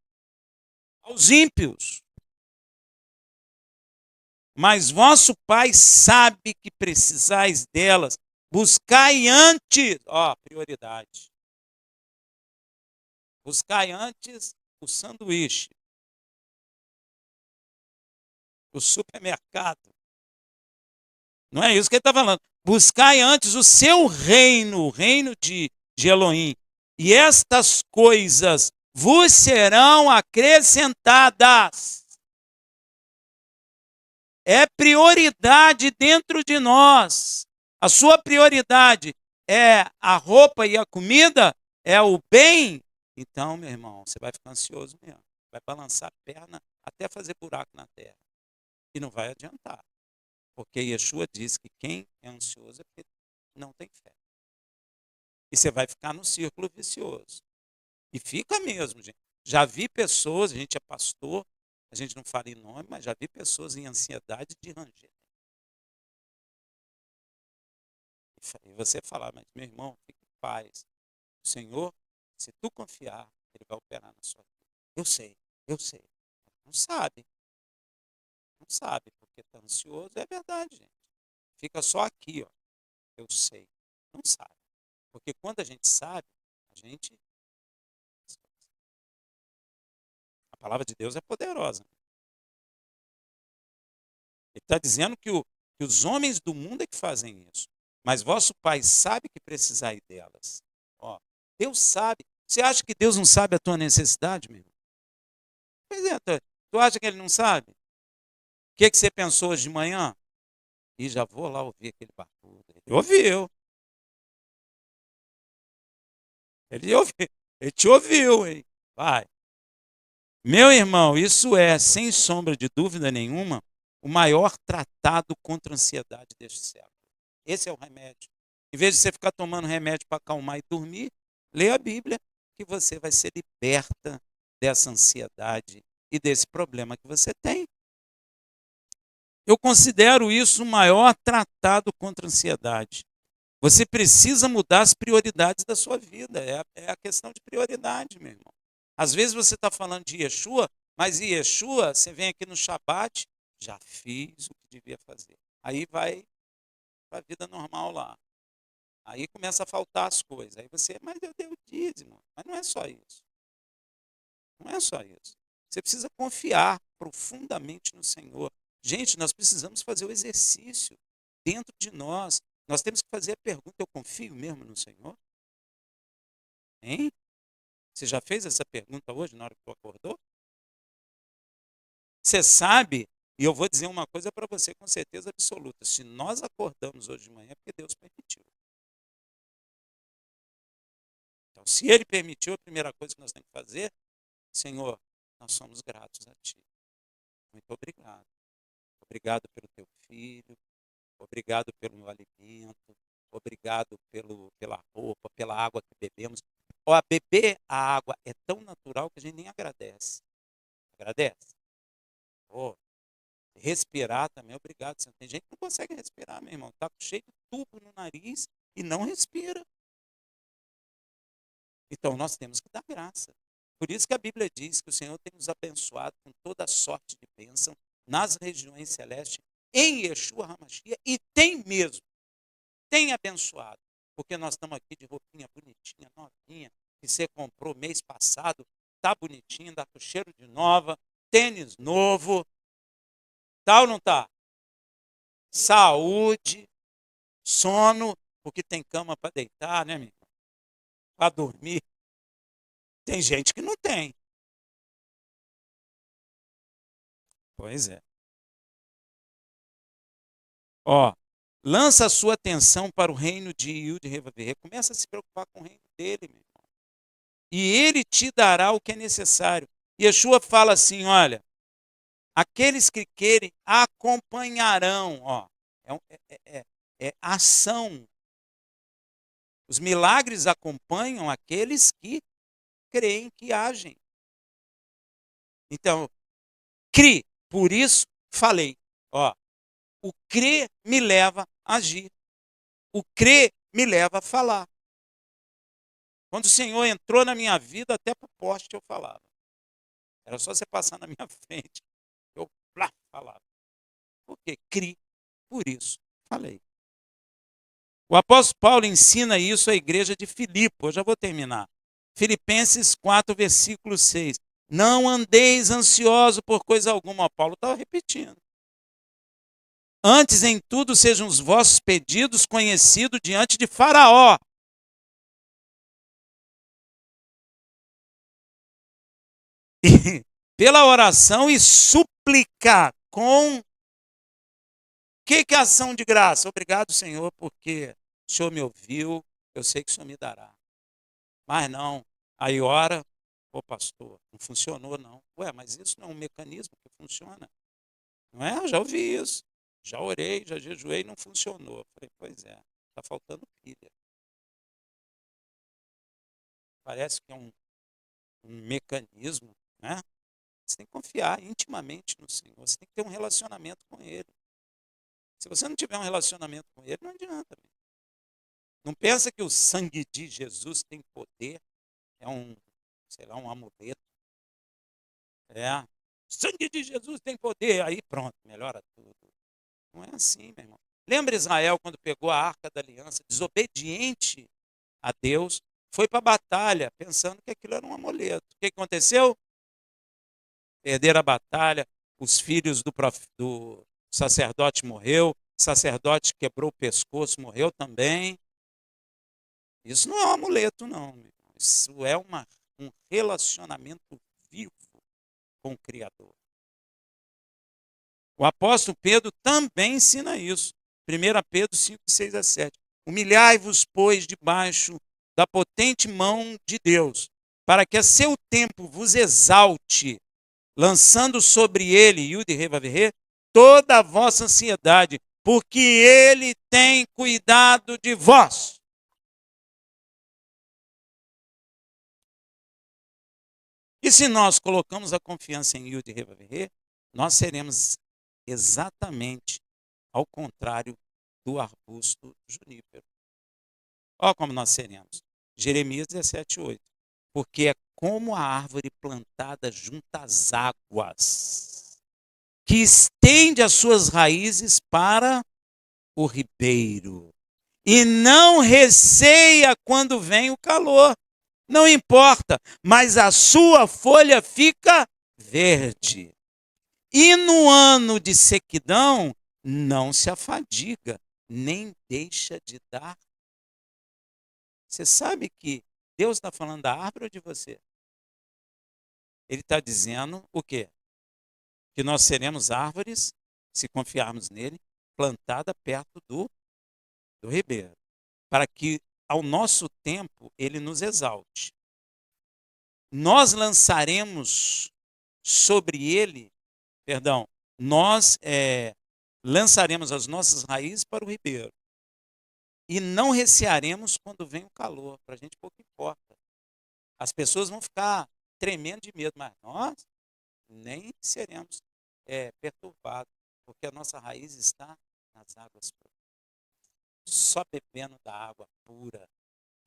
aos ímpios. Mas vosso Pai sabe que precisais delas. Buscai antes, ó, prioridade. Buscai antes o sanduíche, o supermercado. Não é isso que ele está falando. Buscai antes o seu reino, o reino de Elohim. E estas coisas vos serão acrescentadas. É prioridade dentro de nós. A sua prioridade é a roupa e a comida? É o bem? Então, meu irmão, você vai ficar ansioso mesmo. Vai balançar a perna até fazer buraco na terra. E não vai adiantar. Porque Yeshua diz que quem é ansioso é porque não tem fé. E você vai ficar no círculo vicioso. E fica mesmo, gente. Já vi pessoas, a gente é pastor, a gente não fala em nome, mas já vi pessoas em ansiedade de ranger. E você falar, mas meu irmão, fique em paz. O Senhor, se tu confiar, Ele vai operar na sua vida. Eu sei, eu sei. Não sabe. Não sabe, porque está ansioso. É verdade, gente. Fica só aqui, ó. Eu sei. Não sabe. Porque quando a gente sabe, a gente. A palavra de Deus é poderosa. Ele está dizendo que os homens do mundo é que fazem isso. Mas vosso Pai sabe que precisai delas. Ó, Deus sabe. Você acha que Deus não sabe a tua necessidade, meu irmão? Pois é, tu acha que Ele não sabe? O que você pensou hoje de manhã? E já vou lá ouvir aquele barulho. Ele ouviu. Ele ouviu. Ele te ouviu, hein? Vai. Meu irmão, isso é, sem sombra de dúvida nenhuma, o maior tratado contra a ansiedade deste século. Esse é o remédio. Em vez de você ficar tomando remédio para acalmar e dormir, lê a Bíblia, que você vai ser liberta dessa ansiedade e desse problema que você tem. Eu considero isso o maior tratado contra a ansiedade. Você precisa mudar as prioridades da sua vida. É a questão de prioridade, meu irmão. Às vezes você está falando de Yeshua, mas Yeshua, você vem aqui no Shabat, já fiz o que devia fazer. Aí vai para a vida normal lá. Aí começa a faltar as coisas. Aí você, mas eu dei o dízimo. Mas não é só isso. Não é só isso. Você precisa confiar profundamente no Senhor. Gente, nós precisamos fazer o exercício dentro de nós. Nós temos que fazer a pergunta: eu confio mesmo no Senhor? Hein? Você já fez essa pergunta hoje, na hora que tu acordou? Você sabe, e eu vou dizer uma coisa para você com certeza absoluta: se nós acordamos hoje de manhã, é porque Deus permitiu. Então, se Ele permitiu, a primeira coisa que nós temos que fazer: Senhor, nós somos gratos a Ti. Muito obrigado. Obrigado pelo Teu Filho, obrigado pelo alimento, obrigado pela roupa, pela água que bebemos. Ó, beber a água é tão natural que a gente nem agradece. Agradece? Oh, respirar também, obrigado. Tem gente que não consegue respirar, meu irmão. Está cheio de tubo no nariz e não respira. Então nós temos que dar graça. Por isso que a Bíblia diz que o Senhor tem nos abençoado com toda sorte de bênção nas regiões celestes, em Yeshua HaMashiach, e tem abençoado. Porque nós estamos aqui de roupinha bonitinha, novinha, que você comprou mês passado, tá bonitinho, dá com cheiro de nova, tênis novo, tá ou não tá? Saúde, sono, porque tem cama para deitar, né, meu irmão? Para dormir. Tem gente que não tem. Pois é. Ó, lança a sua atenção para o reino de Yud Revaver. Começa a se preocupar com o reino dele, meu irmão. E ele te dará o que é necessário. Yeshua fala assim, olha, aqueles que querem acompanharão, ó, é ação. Os milagres acompanham aqueles que creem, que agem. Então, crie, por isso falei, ó, o crer me leva a agir. O crer me leva a falar. Quando o Senhor entrou na minha vida, até para o poste eu falava. Era só você passar na minha frente. Eu falava. Porque crie, por isso falei. O apóstolo Paulo ensina isso à igreja de Filipe. Eu já vou terminar. Filipenses 4, versículo 6. Não andeis ansioso por coisa alguma. O Paulo estava repetindo. Antes em tudo sejam os vossos pedidos conhecidos diante de Faraó. E, pela oração e súplica com que é ação de graça? Obrigado, Senhor, porque o Senhor me ouviu, eu sei que o Senhor me dará. Mas não, aí ora, ô pastor, não funcionou não. Ué, mas isso não é um mecanismo que funciona. Não é? Eu já ouvi isso. Já orei, já jejuei, não funcionou. Eu falei, pois é, está faltando pilha. Parece que é um mecanismo, né? Você tem que confiar intimamente no Senhor, você tem que ter um relacionamento com Ele. Se você não tiver um relacionamento com Ele, não adianta. Não pensa que o sangue de Jesus tem poder, é sei lá, um amuleto. É, sangue de Jesus tem poder, aí pronto, melhora tudo. Não é assim, meu irmão. Lembra Israel quando pegou a arca da aliança, desobediente a Deus, foi para a batalha, pensando que aquilo era um amuleto. O que aconteceu? Perderam a batalha, os filhos do sacerdote morreu, o sacerdote quebrou o pescoço, morreu também. Isso não é um amuleto, não. Isso é um relacionamento vivo com o Criador. O apóstolo Pedro também ensina isso. 1 Pedro 5, 6 a 7. Humilhai-vos, pois, debaixo da potente mão de Deus, para que a seu tempo vos exalte, lançando sobre ele, Yud He Vav He, toda a vossa ansiedade, porque ele tem cuidado de vós. E se nós colocamos a confiança em Yud He Vav He, nós seremos exatamente ao contrário do arbusto junípero. Olha como nós seremos. Jeremias 17:8. Porque é como a árvore plantada junto às águas, que estende as suas raízes para o ribeiro, e não receia quando vem o calor. Não importa, mas a sua folha fica verde. E no ano de sequidão, não se afadiga, nem deixa de dar. Você sabe que Deus está falando da árvore ou de você? Ele está dizendo o quê? Que nós seremos árvores, se confiarmos nele, plantada perto do ribeiro, para que ao nosso tempo ele nos exalte. Nós lançaremos sobre ele, perdão, nós lançaremos as nossas raízes para o ribeiro. E não recearemos quando vem o calor. Para a gente pouco importa. As pessoas vão ficar tremendo de medo, mas nós nem seremos perturbados, porque a nossa raiz está nas águas puras. Só bebendo da água pura,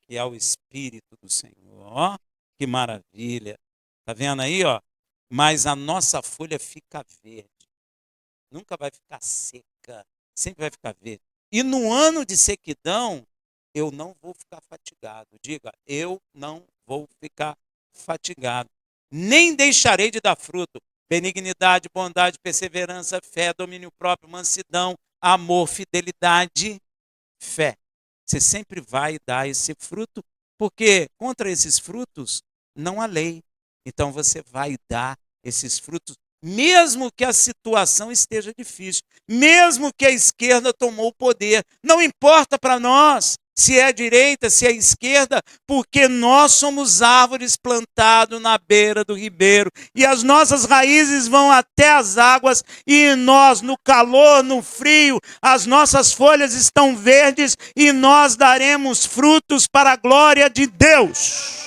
que é o Espírito do Senhor. Ó, que maravilha. Tá vendo aí, ó? Mas a nossa folha fica verde. Nunca vai ficar seca, sempre vai ficar verde. E no ano de sequidão, eu não vou ficar fatigado. Diga, eu não vou ficar fatigado. Nem deixarei de dar fruto. Benignidade, bondade, perseverança, fé, domínio próprio, mansidão, amor, fidelidade, fé. Você sempre vai dar esse fruto, porque contra esses frutos não há lei. Então você vai dar esses frutos, mesmo que a situação esteja difícil, mesmo que a esquerda tomou o poder. Não importa para nós se é a direita, se é a esquerda, porque nós somos árvores plantadas na beira do ribeiro e as nossas raízes vão até as águas e nós, no calor, no frio, as nossas folhas estão verdes e nós daremos frutos para a glória de Deus.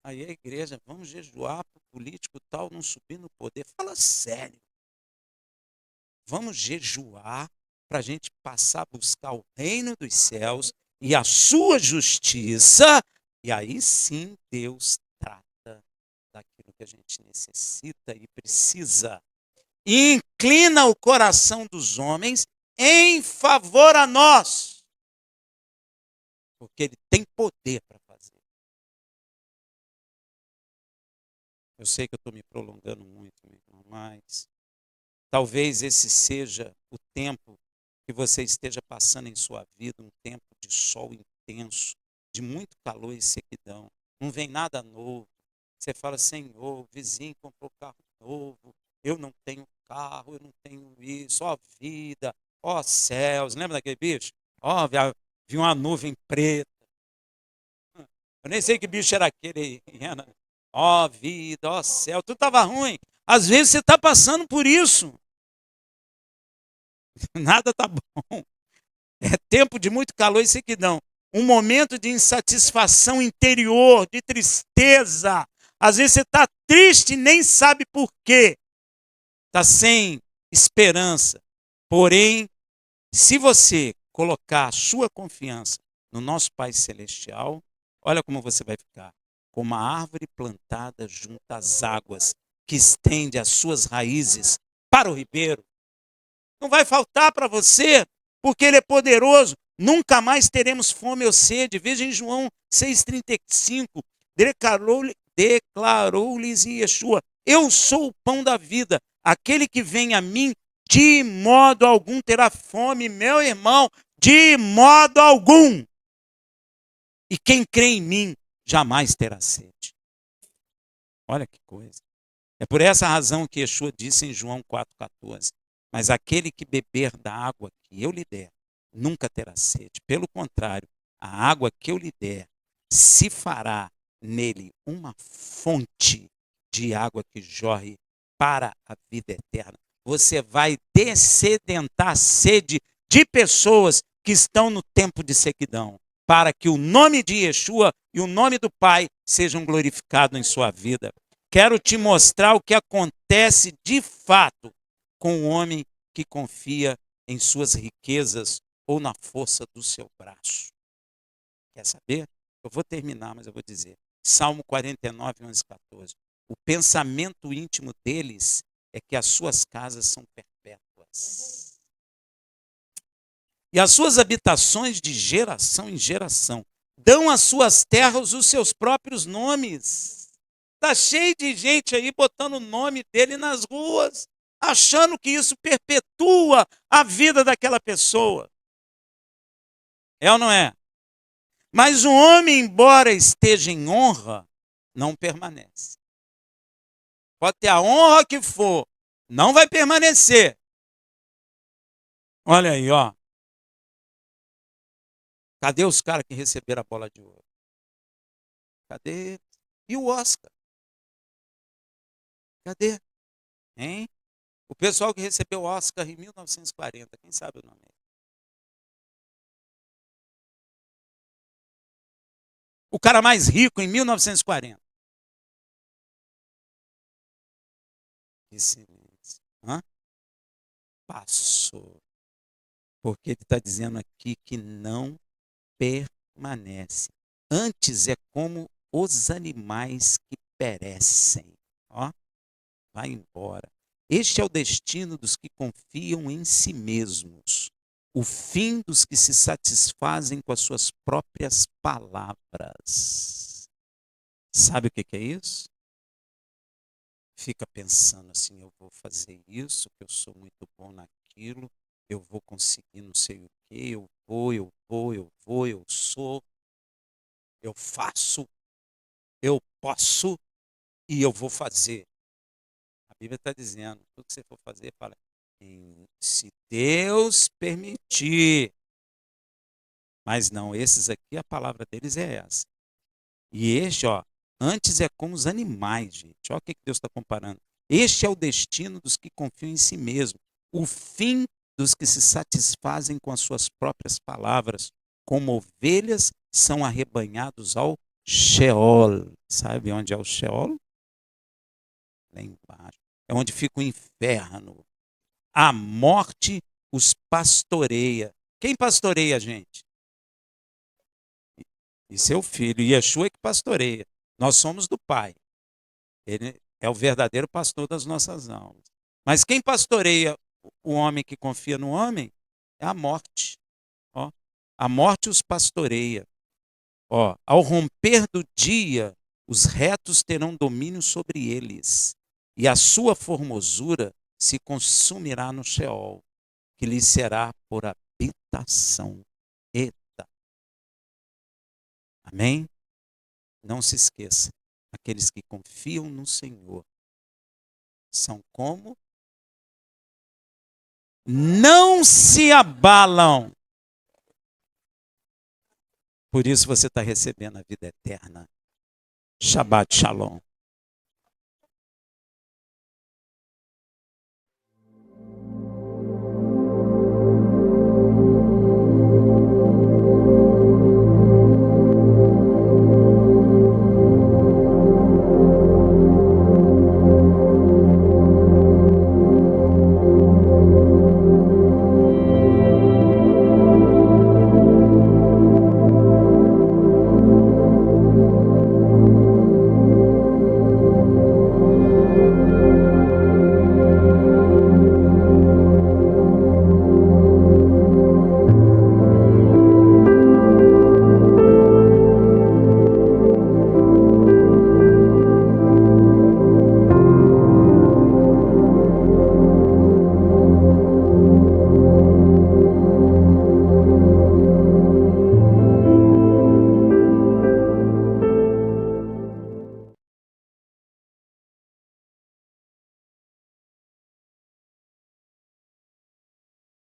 Aí a igreja, vamos jejuar para o político tal não subir no poder. Fala sério. Vamos jejuar para a gente passar a buscar o reino dos céus e a sua justiça. E aí sim Deus trata daquilo que a gente necessita e precisa. E inclina o coração dos homens em favor a nós. Porque ele tem poder para fazer. Eu sei que eu estou me prolongando muito, meu irmão, mas talvez esse seja o tempo que você esteja passando em sua vida, um tempo de sol intenso, de muito calor e sequidão. Não vem nada novo. Você fala, Senhor, o vizinho comprou carro novo, eu não tenho carro, eu não tenho isso, ó vida, ó céus. Lembra daquele bicho? Ó, vi uma nuvem preta. Eu nem sei que bicho era aquele aí. Ó vida, ó céu, tudo estava ruim. Às vezes você está passando por isso. Nada está bom. É tempo de muito calor e sequidão. Um momento de insatisfação interior, de tristeza. Às vezes você está triste e nem sabe por quê. Está sem esperança. Porém, se você colocar a sua confiança no nosso Pai Celestial, olha como você vai ficar. Como uma árvore plantada junto às águas, que estende as suas raízes para o ribeiro. Não vai faltar para você, porque Ele é poderoso. Nunca mais teremos fome ou sede. Veja em João 6,35. Declarou-lhes Yeshua: eu sou o pão da vida. Aquele que vem a mim, de modo algum terá fome. Meu irmão, de modo algum. E quem crê em mim, jamais terá sede. Olha que coisa. É por essa razão que Yeshua disse em João 4,14. Mas aquele que beber da água que eu lhe der, nunca terá sede. Pelo contrário, a água que eu lhe der se fará nele uma fonte de água que jorre para a vida eterna. Você vai dessedentar a sede de pessoas que estão no tempo de sequidão, para que o nome de Yeshua e o nome do Pai sejam glorificados em sua vida. Quero te mostrar o que acontece de fato com o homem que confia em suas riquezas ou na força do seu braço. Quer saber? Eu vou terminar, mas eu vou dizer. Salmo 49, 11, 14. O pensamento íntimo deles é que as suas casas são perpétuas. E as suas habitações de geração em geração dão às suas terras os seus próprios nomes. Está cheio de gente aí botando o nome dele nas ruas, achando que isso perpetua a vida daquela pessoa. É ou não é? Mas o homem, embora esteja em honra, não permanece. Pode ter a honra que for, não vai permanecer. Olha aí, ó. Cadê os caras que receberam a bola de ouro? Cadê? E o Oscar? Cadê? Hein? O pessoal que recebeu o Oscar em 1940, quem sabe o nome? O cara mais rico em 1940. Que silêncio. Hã? Passou. Porque ele está dizendo aqui que não permanece. Antes é como os animais que perecem. Ó, vai embora. Este é o destino dos que confiam em si mesmos. O fim dos que se satisfazem com as suas próprias palavras. Sabe o que é isso? Fica pensando assim, eu vou fazer isso, que eu sou muito bom naquilo, eu vou conseguir não sei o quê, eu sou, eu faço, eu posso e eu vou fazer. A Bíblia está dizendo, tudo que você for fazer, fala, se Deus permitir. Mas não, esses aqui, a palavra deles é essa. E este, ó, antes é como os animais, gente. Olha o que Deus está comparando. Este é o destino dos que confiam em si mesmo. O fim dos que se satisfazem com as suas próprias palavras. Como ovelhas são arrebanhados ao Sheol. Sabe onde é o Sheol? Lá embaixo. É onde fica o inferno. A morte os pastoreia. Quem pastoreia a gente? E seu filho. Yeshua é que pastoreia. Nós somos do Pai. Ele é o verdadeiro pastor das nossas almas. Mas quem pastoreia o homem que confia no homem é a morte. Ó, a morte os pastoreia. Ó, ao romper do dia, os retos terão domínio sobre eles, e a sua formosura se consumirá no Sheol, que lhe será por habitação. Eita. Amém? Não se esqueça, aqueles que confiam no Senhor são como? Não se abalam. Por isso você está recebendo a vida eterna. Shabbat Shalom.